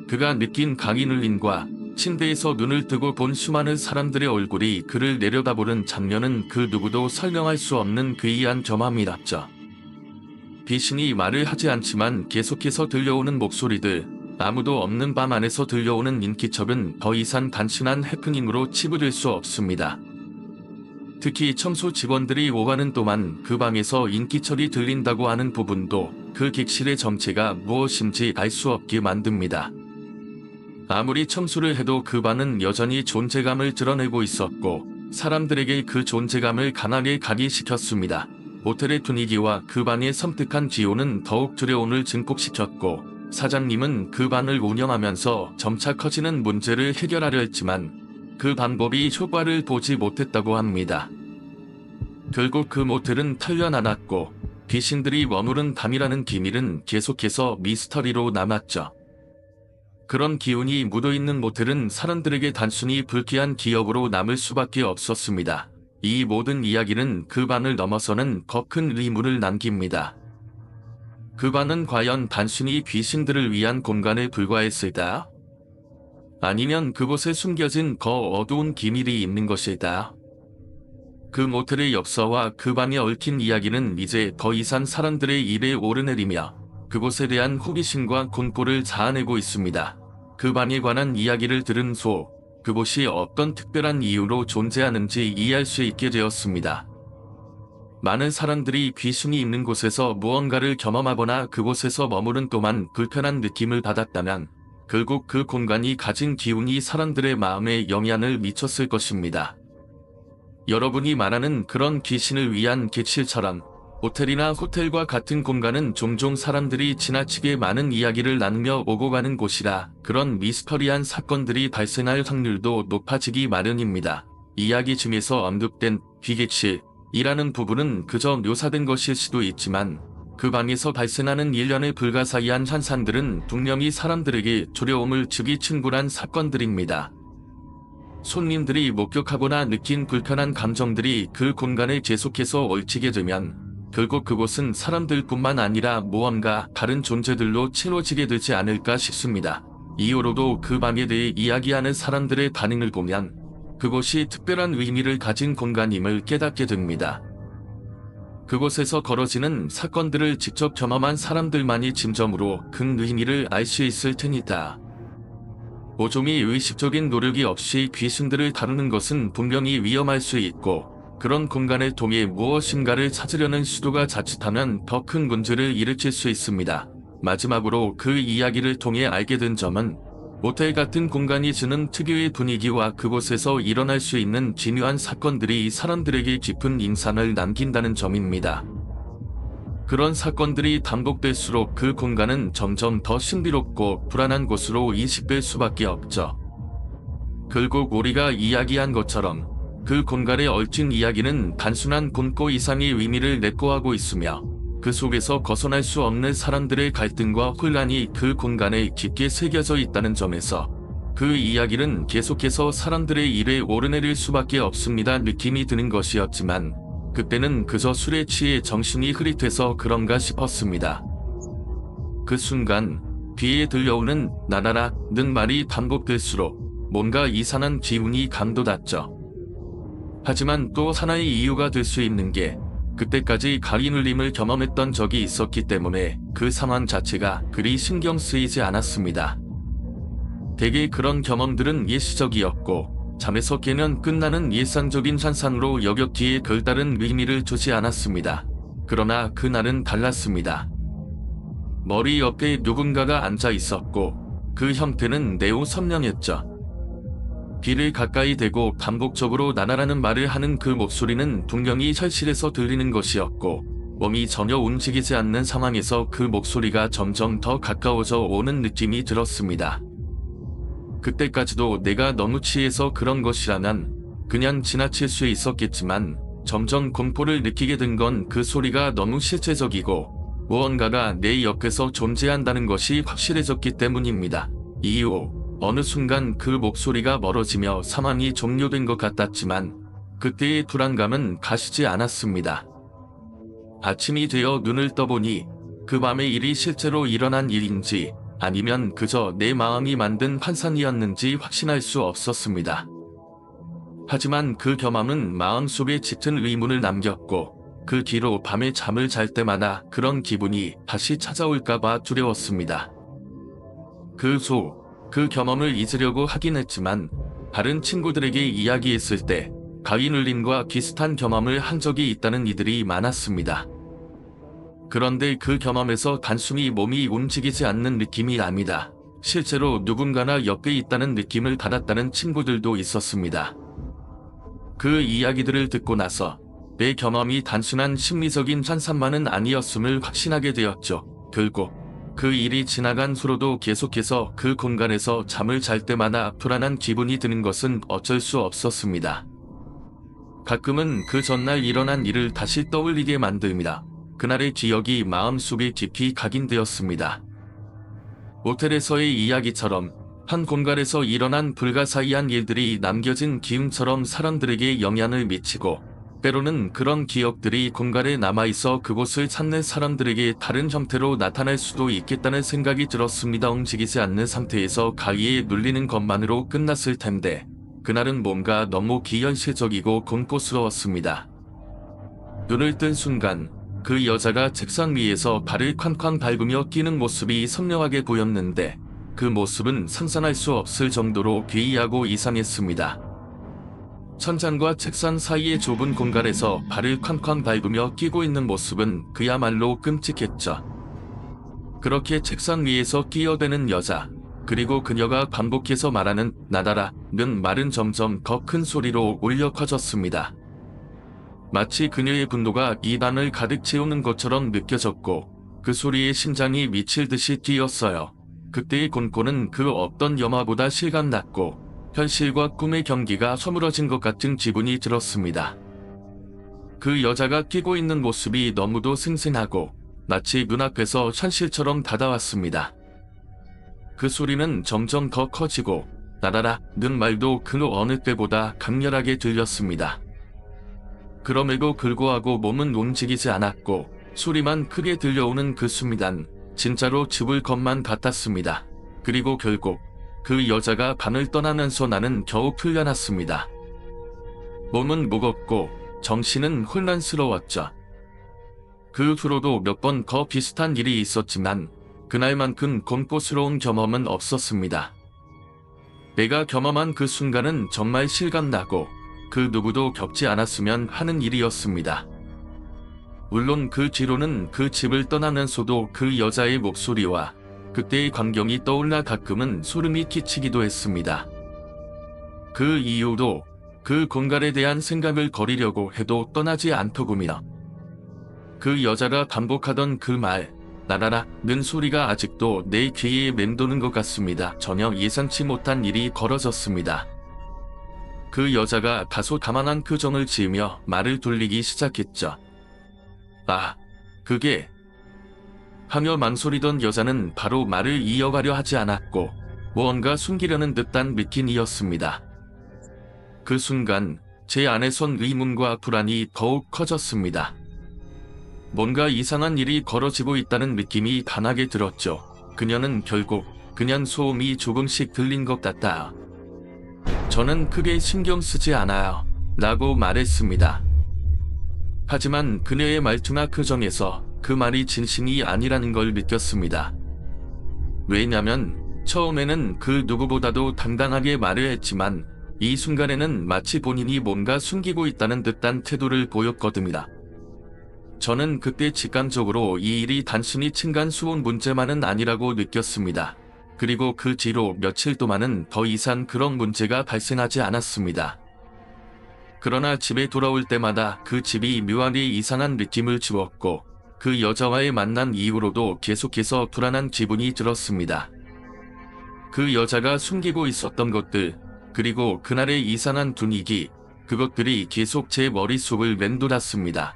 그가 느낀 강인 울림과 침대에서 눈을 뜨고 본 수많은 사람들의 얼굴이 그를 내려다보는 장면은 그 누구도 설명할 수 없는 괴이한 경험이었죠. 귀신이 말을 하지 않지만 계속해서 들려오는 목소리들, 아무도 없는 밤 안에서 들려오는 인기척은 더 이상 단순한 해프닝으로 치부될 수 없습니다. 특히 청소 직원들이 오가는 동안 그 방에서 인기척이 들린다고 하는 부분도 그 객실의 정체가 무엇인지 알 수 없게 만듭니다. 아무리 청소를 해도 그 방은 여전히 존재감을 드러내고 있었고 사람들에게 그 존재감을 강하게 각인시켰습니다. 모텔의 분위기와 그 방의 섬뜩한 기온은 더욱 두려움을 증폭시켰고 사장님은 그 방을 운영하면서 점차 커지는 문제를 해결하려 했지만 그 방법이 효과를 보지 못했다고 합니다. 결국 그 모텔은 털려나갔고 귀신들이 머무른 밤이라는 비밀은 계속해서 미스터리로 남았죠. 그런 기운이 묻어있는 모텔은 사람들에게 단순히 불쾌한 기억으로 남을 수밖에 없었습니다. 이 모든 이야기는 그 방을 넘어서는 더 큰 의문을 남깁니다. 그 방은 과연 단순히 귀신들을 위한 공간에 불과했을까? 아니면 그곳에 숨겨진 더 어두운 비밀이 있는 것일까? 그 모텔의 역사와 그 방에 얽힌 이야기는 이제 더 이상 사람들의 입에 오르내리며 그곳에 대한 호기심과 공포를 자아내고 있습니다. 그 방에 관한 이야기를 들은 후 그곳이 어떤 특별한 이유로 존재하는지 이해할 수 있게 되었습니다. 많은 사람들이 귀신이 있는 곳에서 무언가를 경험하거나 그곳에서 머무른 동안 불편한 느낌을 받았다면 결국 그 공간이 가진 기운이 사람들의 마음에 영향을 미쳤을 것입니다. 여러분이 말하는 그런 귀신을 위한 객실처럼 호텔이나 호텔과 같은 공간은 종종 사람들이 지나치게 많은 이야기를 나누며 오고 가는 곳이라 그런 미스터리한 사건들이 발생할 확률도 높아지기 마련입니다. 이야기 중에서 언급된 귀객실이라는 부분은 그저 묘사된 것일 수도 있지만 그 방에서 발생하는 일련의 불가사의한 현상들은 분명히 사람들에게 두려움을 주기 충분한 사건들입니다. 손님들이 목격하거나 느낀 불편한 감정들이 그 공간에 계속해서 얽히게 되면 결국 그곳은 사람들뿐만 아니라 무언가 다른 존재들로 채워지게 되지 않을까 싶습니다. 이후로도 그 방에 대해 이야기하는 사람들의 반응을 보면 그곳이 특별한 의미를 가진 공간임을 깨닫게 됩니다. 그곳에서 벌어지는 사건들을 직접 경험한 사람들만이 짐작으로 큰 의미를 알 수 있을 테니다. 모종이 의식적인 노력이 없이 귀신들을 다루는 것은 분명히 위험할 수 있고, 그런 공간을 통해 무엇인가를 찾으려는 시도가 자칫하면 더 큰 문제를 일으킬 수 있습니다. 마지막으로 그 이야기를 통해 알게 된 점은 모텔 같은 공간이 주는 특유의 분위기와 그곳에서 일어날 수 있는 기묘한 사건들이 사람들에게 깊은 인상을 남긴다는 점입니다. 그런 사건들이 반복될수록 그 공간은 점점 더 신비롭고 불안한 곳으로 인식될 수밖에 없죠. 결국 우리가 이야기한 것처럼 그 공간에 얽힌 이야기는 단순한 공포 이상의 의미를 내포하고 있으며, 그 속에서 벗어날 수 없는 사람들의 갈등과 혼란이 그 공간에 깊게 새겨져 있다는 점에서 그 이야기는 계속해서 사람들의 일에 오르내릴 수밖에 없습니다 느낌이 드는 것이었지만, 그때는 그저 술에 취해 정신이 흐릿해서 그런가 싶었습니다. 그 순간 귀에 들려오는 나나라는 말이 반복될수록 뭔가 이상한 기운이 감도났죠. 하지만 또 하나의 이유가 될 수 있는 게, 그때까지 가위 눌림을 경험했던 적이 있었기 때문에 그 상황 자체가 그리 신경 쓰이지 않았습니다. 대개 그런 경험들은 일시적이었고, 잠에서 깨면 끝나는 일상적인 현상으로 여겼기에 별다른 의미를 두지 않았습니다. 그러나 그날은 달랐습니다. 머리 옆에 누군가가 앉아 있었고, 그 형태는 매우 선명했죠. 귀를 가까이 대고 반복적으로 나나라는 말을 하는 그 목소리는 분명히 현실에서 들리는 것이었고, 몸이 전혀 움직이지 않는 상황에서 그 목소리가 점점 더 가까워져 오는 느낌이 들었습니다. 그때까지도 내가 너무 취해서 그런 것이라면 그냥 지나칠 수 있었겠지만, 점점 공포를 느끼게 된 건 그 소리가 너무 실제적이고 무언가가 내 옆에서 존재한다는 것이 확실해졌기 때문입니다. 이후 어느 순간 그 목소리가 멀어지며 상황이 종료된 것 같았지만, 그때의 불안감은 가시지 않았습니다. 아침이 되어 눈을 떠보니 그 밤의 일이 실제로 일어난 일인지 아니면 그저 내 마음이 만든 환상이었는지 확신할 수 없었습니다. 하지만 그 경험은 마음속에 짙은 의문을 남겼고, 그 뒤로 밤에 잠을 잘 때마다 그런 기분이 다시 찾아올까봐 두려웠습니다. 그 경험을 잊으려고 하긴 했지만, 다른 친구들에게 이야기했을 때 가위 눌림과 비슷한 경험을 한 적이 있다는 이들이 많았습니다. 그런데 그 경험에서 단순히 몸이 움직이지 않는 느낌이 납니다. 실제로 누군가나 옆에 있다는 느낌을 받았다는 친구들도 있었습니다. 그 이야기들을 듣고 나서 내 경험이 단순한 심리적인 현상만은 아니었음을 확신하게 되었죠. 결국 그 일이 지나간 후로도 계속해서 그 공간에서 잠을 잘 때마다 불안한 기분이 드는 것은 어쩔 수 없었습니다. 가끔은 그 전날 일어난 일을 다시 떠올리게 만듭니다. 그날의 기억이 마음속에 깊이 각인되었습니다. 모텔에서의 이야기처럼 한 공간에서 일어난 불가사의한 일들이 남겨진 기운처럼 사람들에게 영향을 미치고, 때로는 그런 기억들이 공간에 남아있어 그곳을 찾는 사람들에게 다른 형태로 나타날 수도 있겠다는 생각이 들었습니다. 움직이지 않는 상태에서 가위에 눌리는 것만으로 끝났을 텐데, 그날은 뭔가 너무 비현실적이고 공포스러웠습니다. 눈을 뜬 순간 그 여자가 책상 위에서 발을 쾅쾅 밟으며 뛰는 모습이 선명하게 보였는데, 그 모습은 상상할 수 없을 정도로 괴이하고 이상했습니다. 천장과 책상 사이의 좁은 공간에서 발을 쾅쾅 밟으며 뛰고 있는 모습은 그야말로 끔찍했죠. 그렇게 책상 위에서 뛰어대는 여자, 그리고 그녀가 반복해서 말하는 나다라는 말은 점점 더 큰 소리로 울려 퍼졌습니다. 마치 그녀의 분노가 입안을 가득 채우는 것처럼 느껴졌고, 그 소리에 심장이 미칠 듯이 뛰었어요. 그때의 공포는 그 어떤 영화보다 실감났고, 현실과 꿈의 경기가 허물어진 것 같은 기분이 들었습니다. 그 여자가 끼고 있는 모습이 너무도 생생하고 마치 눈앞에서 현실처럼 다가왔습니다. 그 소리는 점점 더 커지고, 나라라는 말도 그 어느 때보다 강렬하게 들렸습니다. 그럼에도 불구하고 몸은 움직이지 않았고, 소리만 크게 들려오는 그 순간 진짜로 죽을 것만 같았습니다. 그리고 결국 그 여자가 방을 떠나면서 나는 겨우 풀려났습니다. 몸은 무겁고 정신은 혼란스러웠죠. 그 후로도 몇 번 더 비슷한 일이 있었지만 그날만큼 공포스러운 경험은 없었습니다. 내가 경험한 그 순간은 정말 실감나고 그 누구도 겪지 않았으면 하는 일이었습니다. 물론 그 뒤로는 그 집을 떠나면서도 그 여자의 목소리와 그때의 광경이 떠올라 가끔은 소름이 끼치기도 했습니다. 그 이유도 그 공간에 대한 생각을 거리려고 해도 떠나지 않더군요. 그 여자가 반복하던 그 말, 나라라는 소리가 아직도 내 귀에 맴도는 것 같습니다. 전혀 예상치 못한 일이 벌어졌습니다. 그 여자가 다소 가만한 표정을 지으며 말을 돌리기 시작했죠. 아, 그게... 하며 망설이던 여자는 바로 말을 이어가려 하지 않았고 무언가 숨기려는 듯한 느낌이었습니다. 그 순간 제 안에선 의문과 불안이 더욱 커졌습니다. 뭔가 이상한 일이 벌어지고 있다는 느낌이 강하게 들었죠. 그녀는 결국 그냥 소음이 조금씩 들린 것 같다. 저는 크게 신경 쓰지 않아요. 라고 말했습니다. 하지만 그녀의 말투나 표정에서 그 말이 진심이 아니라는 걸 느꼈습니다. 왜냐면 처음에는 그 누구보다도 당당하게 말을 했지만 이 순간에는 마치 본인이 뭔가 숨기고 있다는 듯한 태도를 보였거든요. 저는 그때 직감적으로 이 일이 단순히 층간소음 문제만은 아니라고 느꼈습니다. 그리고 그 뒤로 며칠 동안은 더 이상 그런 문제가 발생하지 않았습니다. 그러나 집에 돌아올 때마다 그 집이 묘하게 이상한 느낌을 주었고 그 여자와의 만남 이후로도 계속해서 불안한 기분이 들었습니다. 그 여자가 숨기고 있었던 것들, 그리고 그날의 이상한 분위기, 그것들이 계속 제 머릿속을 맴돌았습니다.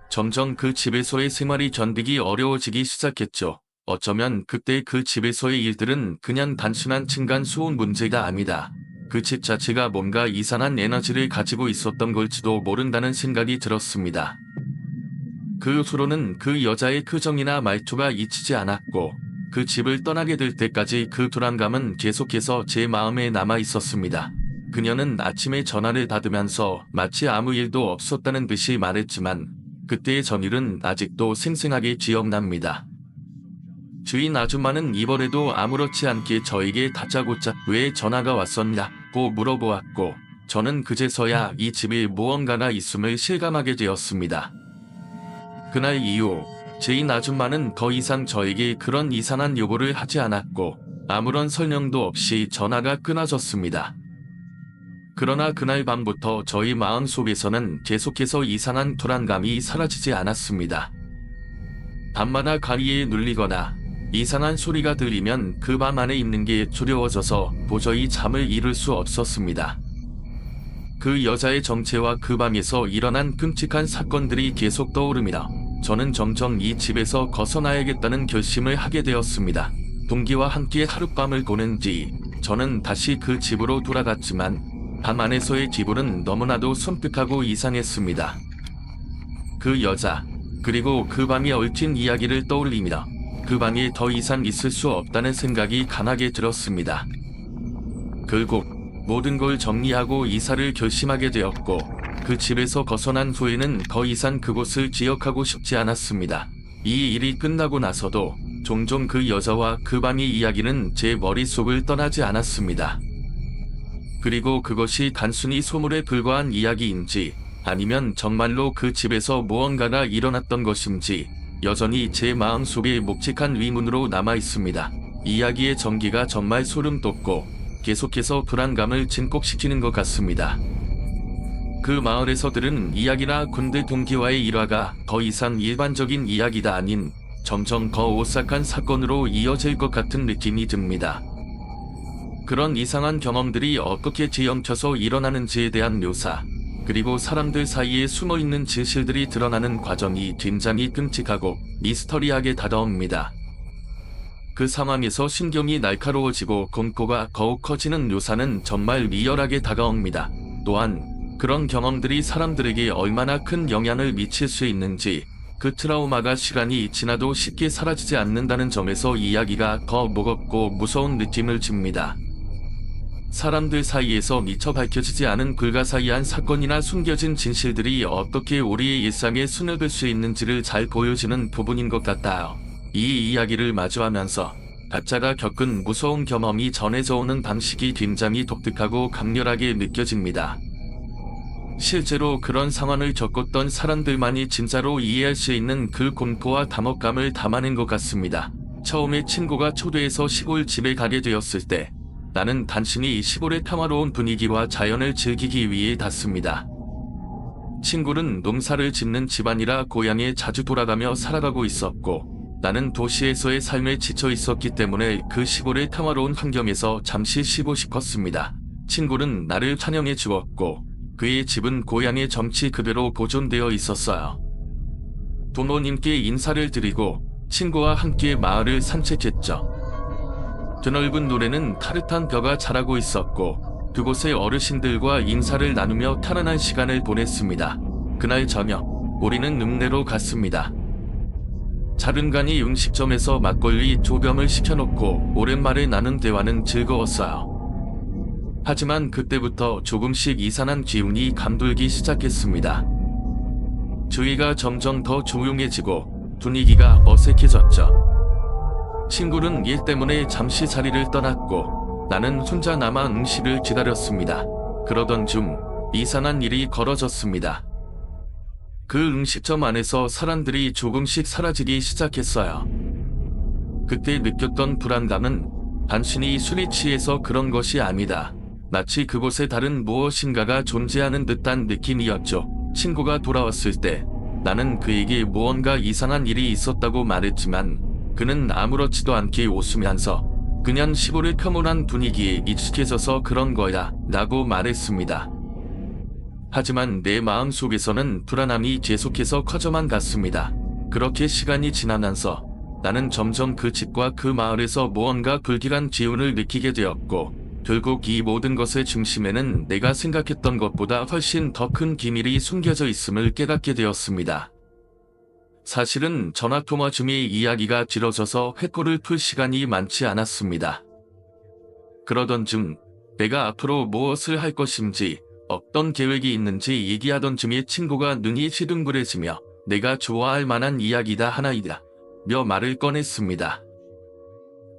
점점 그 집에서의 생활이 견디기 어려워지기 시작했죠. 어쩌면 그때 그 집에서의 일들은 그냥 단순한 층간소음 문제가 아니다. 그 집 자체가 뭔가 이상한 에너지를 가지고 있었던 걸지도 모른다는 생각이 들었습니다. 그 후로는 그 여자의 표정이나 말투가 잊히지 않았고 그 집을 떠나게 될 때까지 그 불안감은 계속해서 제 마음에 남아 있었습니다. 그녀는 아침에 전화를 받으면서 마치 아무 일도 없었다는 듯이 말했지만 그때의 전일은 아직도 생생하게 기억납니다. 주인 아줌마는 이번에도 아무렇지 않게 저에게 다짜고짜 왜 전화가 왔었냐고 물어보았고 저는 그제서야 이 집에 무언가가 있음을 실감하게 되었습니다. 그날 이후 주인 아줌마는 더 이상 저에게 그런 이상한 요구를 하지 않았고 아무런 설명도 없이 전화가 끊어졌습니다. 그러나 그날 밤부터 저희 마음속에서는 계속해서 이상한 불안감이 사라지지 않았습니다. 밤마다 가위에 눌리거나 이상한 소리가 들리면 그 방 안에 있는 게 두려워져서 도저히 잠을 이룰 수 없었습니다. 그 여자의 정체와 그 방에서 일어난 끔찍한 사건들이 계속 떠오릅니다. 저는 점점 이 집에서 벗어나야겠다는 결심을 하게 되었습니다. 동기와 함께 하룻밤을 보낸 뒤 저는 다시 그 집으로 돌아갔지만 밤 안에서의 기분은 너무나도 섬뜩하고 이상했습니다. 그 여자, 그리고 그 밤에 얽힌 이야기를 떠올리며 그 방에 더 이상 있을 수 없다는 생각이 강하게 들었습니다. 결국 모든 걸 정리하고 이사를 결심하게 되었고 그 집에서 벗어난 후에는 더 이상 그곳을 기억하고 싶지 않았습니다. 이 일이 끝나고 나서도 종종 그 여자와 그 밤의 이야기는 제 머릿속을 떠나지 않았습니다. 그리고 그것이 단순히 소문에 불과한 이야기인지 아니면 정말로 그 집에서 무언가가 일어났던 것인지 여전히 제 마음속에 묵직한 의문으로 남아 있습니다. 이야기의 전기가 정말 소름 돋고 계속해서 불안감을 증폭시키는 것 같습니다. 그 마을에서 들은 이야기나 군대 동기와의 일화가 더 이상 일반적인 이야기가 아닌 점점 더 오싹한 사건으로 이어질 것 같은 느낌이 듭니다. 그런 이상한 경험들이 어떻게 뒤엉켜서 일어나는지에 대한 묘사, 그리고 사람들 사이에 숨어있는 진실들이 드러나는 과정이 굉장히 끔찍하고 미스터리하게 다가옵니다. 그 상황에서 신경이 날카로워지고 공포가 더욱 커지는 묘사는 정말 리얼하게 다가옵니다. 또한 그런 경험들이 사람들에게 얼마나 큰 영향을 미칠 수 있는지, 그 트라우마가 시간이 지나도 쉽게 사라지지 않는다는 점에서 이야기가 더 무겁고 무서운 느낌을 줍니다. 사람들 사이에서 미처 밝혀지지 않은 불가사의한 사건이나 숨겨진 진실들이 어떻게 우리의 일상에 스며들 수 있는지를 잘 보여주는 부분인 것 같아요. 이 이야기를 마주하면서 각자가 겪은 무서운 경험이 전해져 오는 방식이 굉장히 독특하고 강렬하게 느껴집니다. 실제로 그런 상황을 겪었던 사람들만이 진짜로 이해할 수 있는 그 공포와 담혹감을 담아낸 것 같습니다. 처음에 친구가 초대해서 시골 집에 가게 되었을 때 나는 단순히 시골의 평화로운 분위기와 자연을 즐기기 위해 갔습니다. 친구는 농사를 짓는 집안이라 고향에 자주 돌아가며 살아가고 있었고 나는 도시에서의 삶에 지쳐 있었기 때문에 그 시골의 평화로운 환경에서 잠시 쉬고 싶었습니다. 친구는 나를 환영해 주었고 그의 집은 고향의 정치 그대로 보존되어 있었어요. 부모님께 인사를 드리고 친구와 함께 마을을 산책했죠. 드넓은 노래는 타르탄 벼가 자라고 있었고 그곳의 어르신들과 인사를 나누며 편안한 시간을 보냈습니다. 그날 저녁 우리는 읍내로 갔습니다. 자른간이 음식점에서 막걸리 2병을 시켜놓고 오랜만에 나눈 대화는 즐거웠어요. 하지만 그때부터 조금씩 이상한 기운이 감돌기 시작했습니다. 주위가 점점 더 조용해지고 분위기가 어색해졌죠. 친구는 일 때문에 잠시 자리를 떠났고 나는 혼자 남아 음식을 기다렸습니다. 그러던 중 이상한 일이 벌어졌습니다. 그 음식점 안에서 사람들이 조금씩 사라지기 시작했어요. 그때 느꼈던 불안감은 단순히 술이 취해서 그런 것이 아니다. 마치 그곳에 다른 무엇인가가 존재하는 듯한 느낌이었죠. 친구가 돌아왔을 때 나는 그에게 무언가 이상한 일이 있었다고 말했지만 그는 아무렇지도 않게 웃으면서 그냥 시골의 평온한 분위기에 익숙해져서 그런 거야 라고 말했습니다. 하지만 내 마음속에서는 불안함이 계속해서 커져만 갔습니다. 그렇게 시간이 지나면서 나는 점점 그 집과 그 마을에서 무언가 불길한 기운을 느끼게 되었고 결국 이 모든 것의 중심에는 내가 생각했던 것보다 훨씬 더 큰 기밀이 숨겨져 있음을 깨닫게 되었습니다. 사실은 전화통화 중에 이야기가 길어져서 회고를 풀 시간이 많지 않았습니다. 그러던 중 내가 앞으로 무엇을 할 것인지 어떤 계획이 있는지 얘기하던 중에 친구가 눈이 시둥그레지며 내가 좋아할 만한 이야기다 하나이다 며 말을 꺼냈습니다.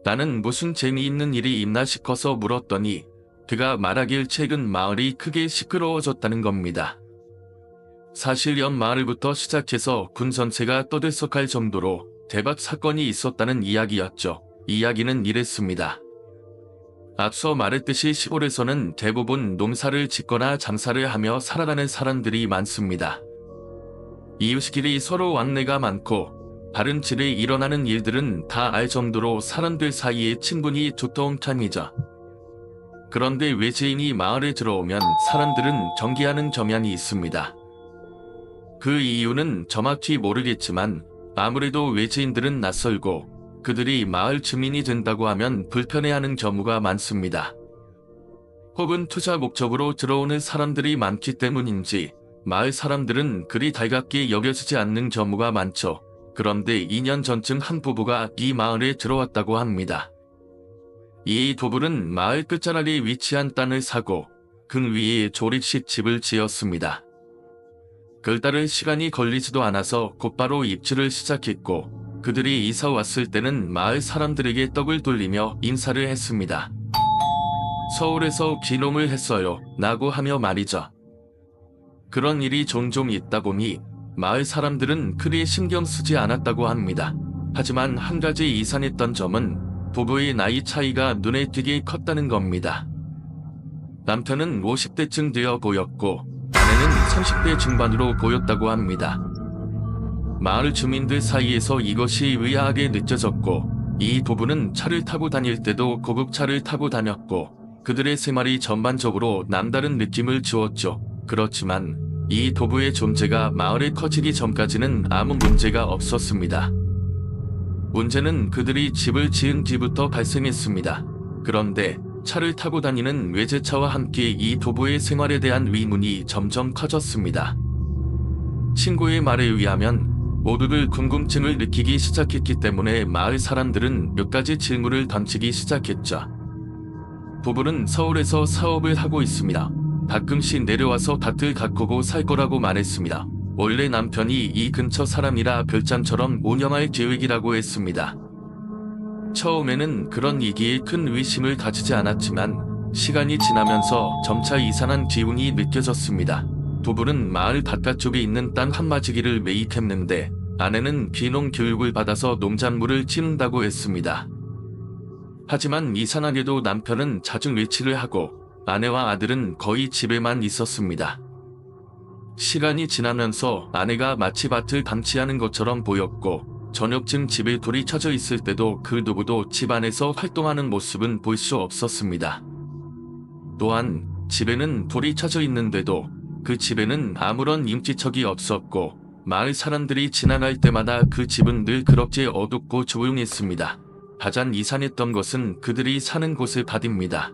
나는 무슨 재미있는 일이 있나 싶어서 물었더니 그가 말하길 최근 마을이 크게 시끄러워졌다는 겁니다. 사실 연 마을부터 시작해서 군 전체가 떠들썩할 정도로 대박 사건이 있었다는 이야기였죠. 이야기는 이랬습니다. 앞서 말했듯이 시골에서는 대부분 농사를 짓거나 장사를 하며 살아가는 사람들이 많습니다. 이웃끼리 서로 왕래가 많고 다른 집에 일어나는 일들은 다 알 정도로 사람들 사이에 친분이 두터운 편이죠. 그런데 외지인이 마을에 들어오면 사람들은 경계하는 경향이 있습니다. 그 이유는 정확히 모르겠지만 아무래도 외지인들은 낯설고 그들이 마을 주민이 된다고 하면 불편해하는 경우가 많습니다. 혹은 투자 목적으로 들어오는 사람들이 많기 때문인지 마을 사람들은 그리 달갑게 여겨지지 않는 경우가 많죠. 그런데 2년 전쯤 한 부부가 이 마을에 들어왔다고 합니다. 이 부부는 마을 끝자락에 위치한 땅을 사고 그 위에 조립식 집을 지었습니다. 그따를 시간이 걸리지도 않아서 곧바로 입주를 시작했고 그들이 이사 왔을 때는 마을 사람들에게 떡을 돌리며 인사를 했습니다. 서울에서 귀농을 했어요 라고 하며 말이죠. 그런 일이 종종 있다 보니 마을 사람들은 그리 신경 쓰지 않았다고 합니다. 하지만 한 가지 이상했던 점은 부부의 나이 차이가 눈에 띄게 컸다는 겁니다. 남편은 50대쯤 되어 보였고 아내는 30대 중반으로 보였다고 합니다. 마을 주민들 사이에서 이것이 의아하게 느껴졌고 이 부부는 차를 타고 다닐 때도 고급차를 타고 다녔고 그들의 생활이 전반적으로 남다른 느낌을 주었죠. 그렇지만 이 부부의 존재가 마을에 커지기 전까지는 아무 문제가 없었습니다. 문제는 그들이 집을 지은 뒤부터 발생했습니다. 그런데 차를 타고 다니는 외제차와 함께 이 부부의 생활에 대한 의문이 점점 커졌습니다. 친구의 말에 의하면 모두들 궁금증을 느끼기 시작했기 때문에 마을 사람들은 몇 가지 질문을 던지기 시작했죠. 부부는 서울에서 사업을 하고 있습니다. 가끔씩 내려와서 밭을 가꾸고 살 거라고 말했습니다. 원래 남편이 이 근처 사람이라 별장처럼 운영할 계획이라고 했습니다. 처음에는 그런 얘기에 큰 의심을 가지지 않았지만 시간이 지나면서 점차 이상한 기운이 느껴졌습니다. 부부는 마을 바깥쪽에 있는 땅 한마지기를 매입했는데 아내는 귀농 교육을 받아서 농작물을 심는다고 했습니다. 하지만 이상하게도 남편은 자주 외출을 하고 아내와 아들은 거의 집에만 있었습니다. 시간이 지나면서 아내가 마치 밭을 방치하는 것처럼 보였고 저녁쯤 집에 돌이 쳐져 있을 때도 그 누구도 집 안에서 활동하는 모습은 볼 수 없었습니다. 또한 집에는 돌이 쳐져 있는데도 그 집에는 아무런 인기척이 없었고 마을 사람들이 지나갈 때마다 그 집은 늘 그렇게 어둡고 조용했습니다. 가장 이상했던 것은 그들이 사는 곳의 밭입니다.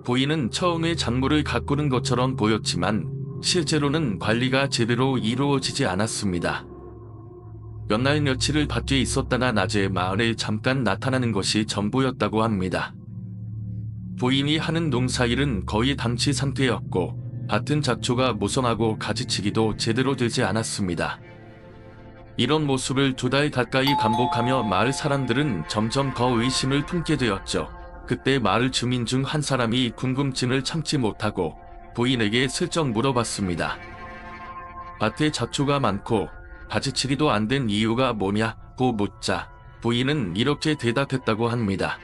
보이는 처음에 작물을 가꾸는 것처럼 보였지만 실제로는 관리가 제대로 이루어지지 않았습니다. 몇 날 며칠을 밭에 있었다가 낮에 마을에 잠깐 나타나는 것이 전부였다고 합니다. 부인이 하는 농사일은 거의 방치 상태였고 밭은 작초가 무성하고 가지치기도 제대로 되지 않았습니다. 이런 모습을 2달 가까이 반복하며 마을 사람들은 점점 더 의심을 품게 되었죠. 그때 마을 주민 중 한 사람이 궁금증을 참지 못하고 부인에게 슬쩍 물어봤습니다. 밭에 작초가 많고 가지치기도 안 된 이유가 뭐냐고 묻자 부인은 이렇게 대답했다고 합니다.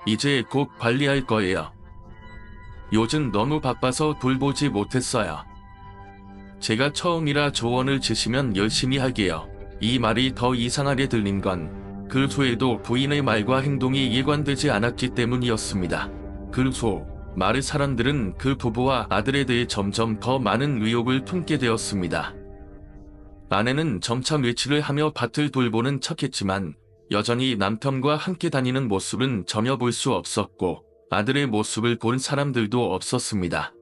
이제 곧 관리할 거예요. 요즘 너무 바빠서 돌보지 못했어요. 제가 처음이라 조언을 주시면 열심히 할게요. 이 말이 더 이상하게 들린 건 그 후에도 부인의 말과 행동이 일관되지 않았기 때문이었습니다. 그 후 마을 사람들은 그 부부와 아들에 대해 점점 더 많은 의혹을 품게 되었습니다. 아내는 점차 외출을 하며 밭을 돌보는 척했지만 여전히 남편과 함께 다니는 모습은 전혀 볼 수 없었고 아들의 모습을 본 사람들도 없었습니다.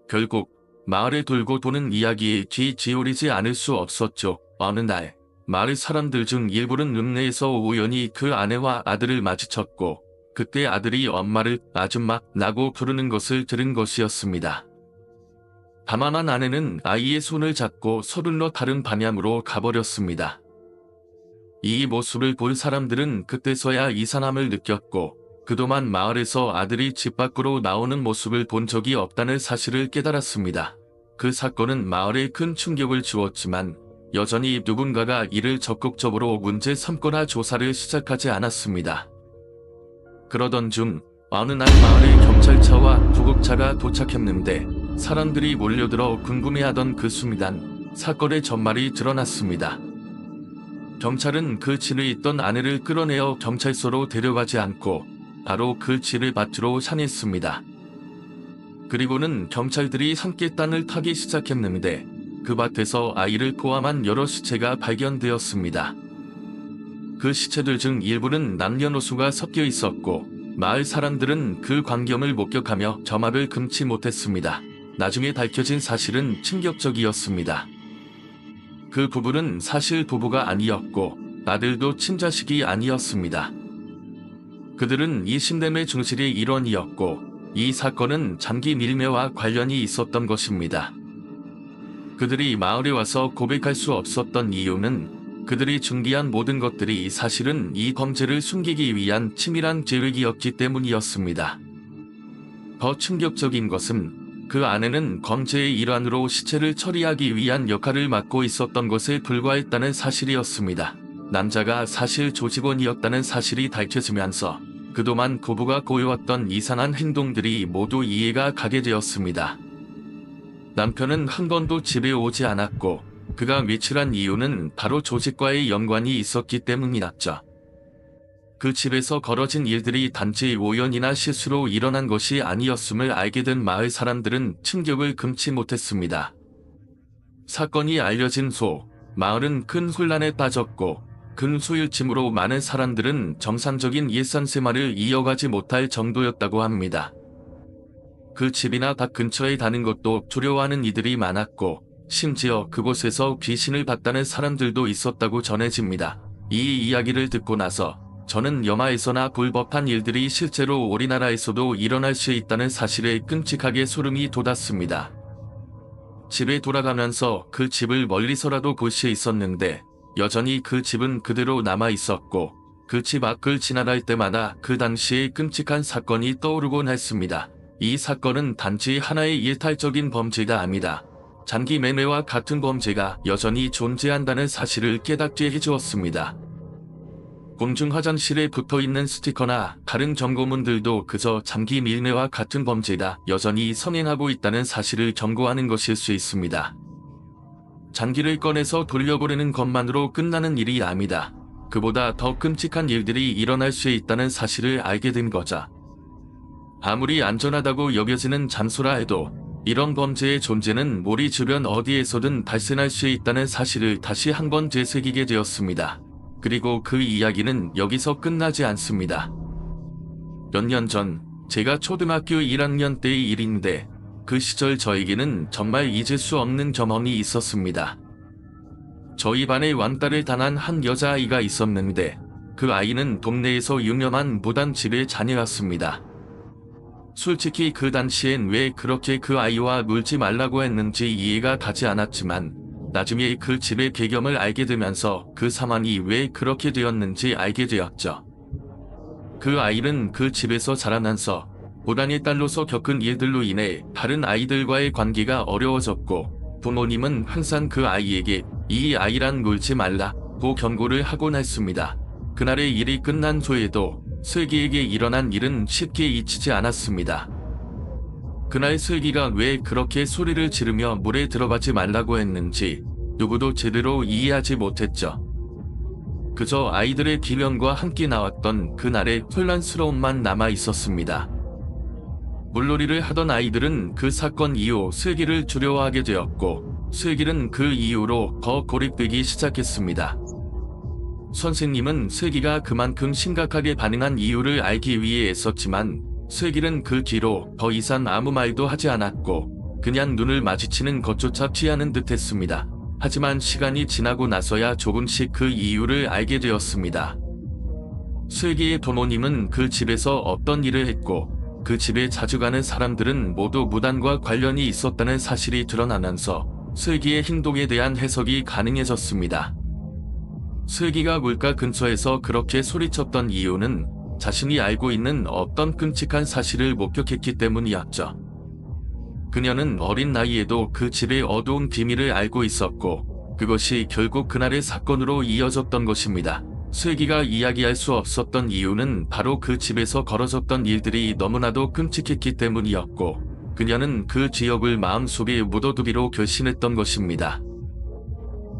결국 마을에 돌고 도는 이야기에 귀 기울이지 않을 수 없었죠. 어느 날 마을 사람들 중 일부는 읍내에서 우연히 그 아내와 아들을 마주쳤고 그때 아들이 엄마를 아줌마라고 부르는 것을 들은 것이었습니다. 다만 아내는 아이의 손을 잡고 서둘러 다른 방향으로 가버렸습니다. 이 모습을 본 사람들은 그때서야 이상함을 느꼈고 그동안 마을에서 아들이 집 밖으로 나오는 모습을 본 적이 없다는 사실을 깨달았습니다. 그 사건은 마을에 큰 충격을 주었지만 여전히 누군가가 이를 적극적으로 문제 삼거나 조사를 시작하지 않았습니다. 그러던 중 어느 날 마을에 경찰차와 구급차가 도착했는데 사람들이 몰려들어 궁금해하던 그 순간 사건의 전말이 드러났습니다. 경찰은 그 집에 있던 아내를 끌어내어 경찰서로 데려가지 않고 바로 그 집을 밭으로 향했습니다. 그리고는 경찰들이 함께 땅을 타기 시작했는데 그 밭에서 아이를 포함한 여러 시체가 발견되었습니다. 그 시체들 중 일부는 남녀노소가 섞여 있었고 마을 사람들은 그 광경을 목격하며 점압을 금치 못했습니다. 나중에 밝혀진 사실은 충격적이었습니다. 그 부부는 사실 부부가 아니었고 아들도 친자식이 아니었습니다. 그들은 이 신dem의 중실의 일원이었고 이 사건은 장기 밀매와 관련이 있었던 것입니다. 그들이 마을에 와서 고백할 수 없었던 이유는 그들이 중개한 모든 것들이 사실은 이 범죄를 숨기기 위한 치밀한 계획이었기 때문이었습니다. 더 충격적인 것은 그 아내는 범죄의 일환으로 시체를 처리하기 위한 역할을 맡고 있었던 것에 불과했다는 사실이었습니다. 남자가 사실 조직원이었다는 사실이 밝혀지면서 그동안 부부가 보여왔던 이상한 행동들이 모두 이해가 가게 되었습니다. 남편은 한 번도 집에 오지 않았고 그가 외출한 이유는 바로 조직과의 연관이 있었기 때문이었죠. 그 집에서 벌어진 일들이 단지 우연이나 실수로 일어난 것이 아니었음을 알게 된 마을 사람들은 충격을 금치 못했습니다. 사건이 알려진 후 마을은 큰 혼란에 빠졌고 근소일침으로 많은 사람들은 정상적인 일상생활을 이어가지 못할 정도였다고 합니다. 그 집이나 밭 근처에 가는 것도 두려워하는 이들이 많았고 심지어 그곳에서 귀신을 봤다는 사람들도 있었다고 전해집니다. 이 이야기를 듣고 나서 저는 영화에서나 불법한 일들이 실제로 우리나라에서도 일어날 수 있다는 사실에 끔찍하게 소름이 돋았습니다. 집에 돌아가면서 그 집을 멀리서라도 볼 수 있었는데 여전히 그 집은 그대로 남아 있었고 그 집 앞을 지나갈 때마다 그 당시의 끔찍한 사건이 떠오르곤 했습니다. 이 사건은 단지 하나의 일탈적인 범죄가 아니다. 장기 매매와 같은 범죄가 여전히 존재한다는 사실을 깨닫게 해주었습니다. 공중 화장실에 붙어있는 스티커나 다른 경고문들도 그저 장기 밀매와 같은 범죄가 여전히 성행하고 있다는 사실을 경고하는 것일 수 있습니다. 장기를 꺼내서 돌려보내는 것만으로 끝나는 일이 아니다. 그보다 더 끔찍한 일들이 일어날 수 있다는 사실을 알게 된 거죠. 아무리 안전하다고 여겨지는 장소라 해도 이런 범죄의 존재는 우리 주변 어디에서든 발생할 수 있다는 사실을 다시 한번 되새기게 되었습니다. 그리고 그 이야기는 여기서 끝나지 않습니다. 몇 년 전 제가 초등학교 1학년 때의 일인데 그 시절 저에게는 정말 잊을 수 없는 경험이 있었습니다. 저희 반에 왕따를 당한 한 여자아이가 있었는데 그 아이는 동네에서 유명한 무당집의 자녀였습니다. 솔직히 그 당시엔 왜 그렇게 그 아이와 놀지 말라고 했는지 이해가 가지 않았지만 나중에 그 집의 배경을 알게 되면서 그 상황이 왜 그렇게 되었는지 알게 되었죠. 그 아이는 그 집에서 자라면서 무당의 딸로서 겪은 일들로 인해 다른 아이들과의 관계가 어려워졌고 부모님은 항상 그 아이에게 이 아이랑 놀지 말라고 경고를 하곤 했습니다. 그날의 일이 끝난 후에도 슬기에게 일어난 일은 쉽게 잊히지 않았습니다. 그날 슬기가 왜 그렇게 소리를 지르며 물에 들어가지 말라고 했는지 누구도 제대로 이해하지 못했죠. 그저 아이들의 기면과 함께 나왔던 그날의 혼란스러움만 남아 있었습니다. 물놀이를 하던 아이들은 그 사건 이후 슬기를 두려워하게 되었고 슬기는 그 이후로 더 고립되기 시작했습니다. 선생님은 슬기가 그만큼 심각하게 반응한 이유를 알기 위해 애썼지만 슬기는 그 뒤로 더 이상 아무 말도 하지 않았고 그냥 눈을 마주치는 것조차 피하는 듯 했습니다. 하지만 시간이 지나고 나서야 조금씩 그 이유를 알게 되었습니다. 슬기의 부모님은 그 집에서 어떤 일을 했고 그 집에 자주 가는 사람들은 모두 무당과 관련이 있었다는 사실이 드러나면서 슬기의 행동에 대한 해석이 가능해졌습니다. 슬기가 물가 근처에서 그렇게 소리쳤던 이유는 자신이 알고 있는 어떤 끔찍한 사실을 목격했기 때문이었죠. 그녀는 어린 나이에도 그 집의 어두운 비밀을 알고 있었고 그것이 결국 그날의 사건으로 이어졌던 것입니다. 슬기가 이야기할 수 없었던 이유는 바로 그 집에서 벌어졌던 일들이 너무나도 끔찍했기 때문이었고 그녀는 그 지역을 마음속에 묻어두기로 결심했던 것입니다.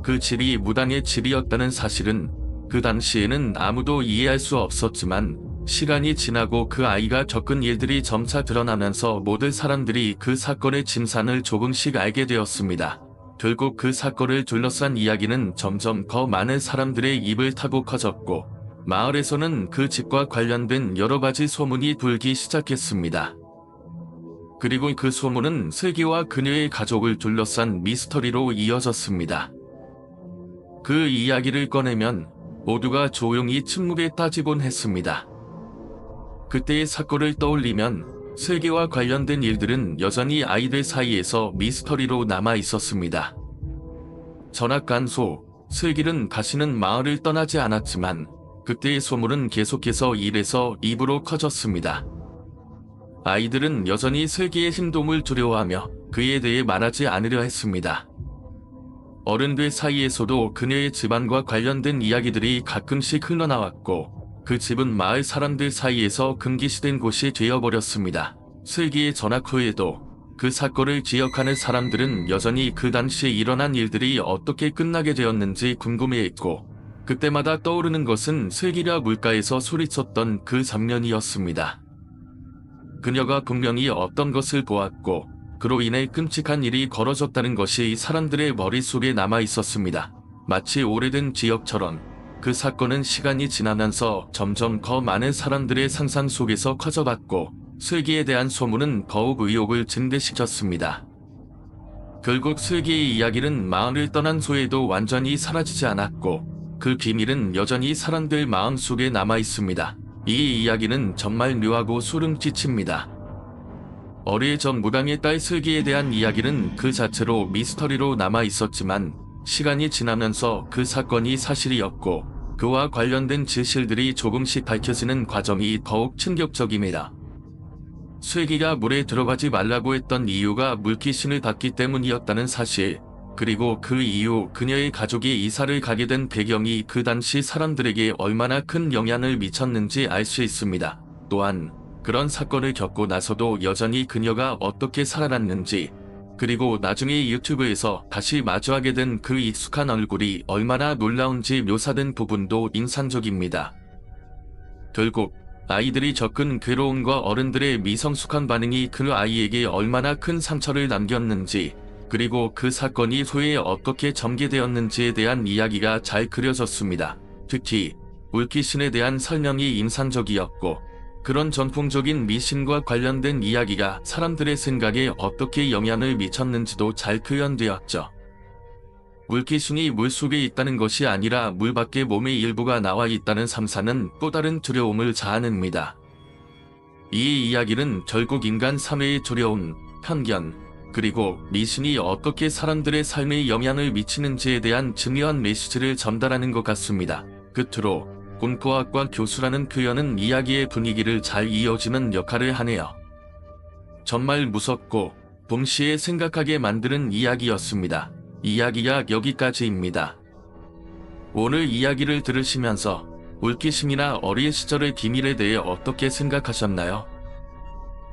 그 집이 무당의 집이었다는 사실은 그 당시에는 아무도 이해할 수 없었지만 시간이 지나고 그 아이가 겪은 일들이 점차 드러나면서 모든 사람들이 그 사건의 진상을 조금씩 알게 되었습니다. 결국 그 사건을 둘러싼 이야기는 점점 더 많은 사람들의 입을 타고 커졌고 마을에서는 그 집과 관련된 여러 가지 소문이 돌기 시작했습니다. 그리고 그 소문은 슬기와 그녀의 가족을 둘러싼 미스터리로 이어졌습니다. 그 이야기를 꺼내면 모두가 조용히 침묵에 따지곤 했습니다. 그때의 사건을 떠올리면 슬기와 관련된 일들은 여전히 아이들 사이에서 미스터리로 남아 있었습니다. 전학간소 슬기는 다시는 마을을 떠나지 않았지만 그때의 소문은 계속해서 1에서 2부로 커졌습니다. 아이들은 여전히 슬기의 행동을 두려워하며 그에 대해 말하지 않으려 했습니다. 어른들 사이에서도 그녀의 집안과 관련된 이야기들이 가끔씩 흘러나왔고 그 집은 마을 사람들 사이에서 금기시된 곳이 되어버렸습니다. 슬기의 전학 후에도 그 사건을 기억하는 사람들은 여전히 그 당시에 일어난 일들이 어떻게 끝나게 되었는지 궁금해했고 그때마다 떠오르는 것은 슬기가 물가에서 소리쳤던 그 장면이었습니다. 그녀가 분명히 어떤 것을 보았고 그로 인해 끔찍한 일이 벌어졌다는 것이 사람들의 머릿속에 남아 있었습니다. 마치 오래된 기억처럼 그 사건은 시간이 지나면서 점점 더 많은 사람들의 상상 속에서 커져갔고 슬기에 대한 소문은 더욱 의혹을 증대시켰습니다. 결국 슬기의 이야기는 마을을 떠난 후에도 완전히 사라지지 않았고 그 비밀은 여전히 사람들 마음속에 남아 있습니다. 이 이야기는 정말 묘하고 소름 끼칩니다. 어리의 무당의 딸 슬기에 대한 이야기는 그 자체로 미스터리로 남아 있었지만 시간이 지나면서 그 사건이 사실이었고 그와 관련된 진실들이 조금씩 밝혀지는 과정이 더욱 충격적입니다. 슬기가 물에 들어가지 말라고 했던 이유가 물귀신을 봤기 때문이었다는 사실, 그리고 그 이후 그녀의 가족이 이사를 가게 된 배경이 그 당시 사람들에게 얼마나 큰 영향을 미쳤는지 알 수 있습니다. 또한 그런 사건을 겪고 나서도 여전히 그녀가 어떻게 살아났는지, 그리고 나중에 유튜브에서 다시 마주하게 된 그 익숙한 얼굴이 얼마나 놀라운지 묘사된 부분도 인상적입니다. 결국 아이들이 겪은 괴로움과 어른들의 미성숙한 반응이 그 아이에게 얼마나 큰 상처를 남겼는지, 그리고 그 사건이 후에 어떻게 전개되었는지에 대한 이야기가 잘 그려졌습니다. 특히 물귀신에 대한 설명이 인상적이었고 그런 전통적인 미신과 관련된 이야기가 사람들의 생각에 어떻게 영향을 미쳤는지도 잘 표현되었죠. 물귀신이 물속에 있다는 것이 아니라 물 밖에 몸의 일부가 나와 있다는 삼사는 또 다른 두려움을 자아냅니다. 이 이야기는 결국 인간 사회의 두려움, 편견, 그리고 미신이 어떻게 사람들의 삶에 영향을 미치는지에 대한 중요한 메시지를 전달하는 것 같습니다. 끝으로 공포학과 교수라는 표현은 이야기의 분위기를 잘 이어주는 역할을 하네요. 정말 무섭고 동시에 생각하게 만드는 이야기였습니다. 이야기가 여기까지입니다. 오늘 이야기를 들으시면서 물귀신이나 어린 시절의 비밀에 대해 어떻게 생각하셨나요?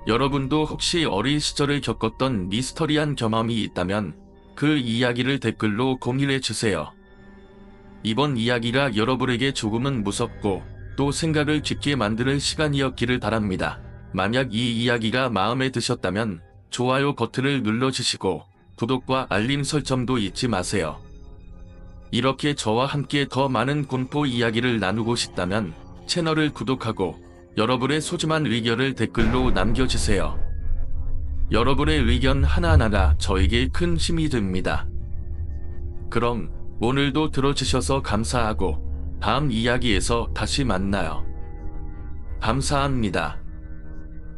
여러분도 혹시 어린 시절을 겪었던 미스터리한 경험이 있다면 그 이야기를 댓글로 공유해주세요. 이번 이야기가 여러분에게 조금은 무섭고 또 생각을 깊게 만드는 시간이었기를 바랍니다. 만약 이 이야기가 마음에 드셨다면 좋아요 버튼을 눌러주시고 구독과 알림 설정도 잊지 마세요. 이렇게 저와 함께 더 많은 공포 이야기를 나누고 싶다면 채널을 구독하고 여러분의 소중한 의견을 댓글로 남겨주세요. 여러분의 의견 하나하나가 저에게 큰 힘이 됩니다. 그럼 오늘도 들어주셔서 감사하고 다음 이야기에서 다시 만나요. 감사합니다.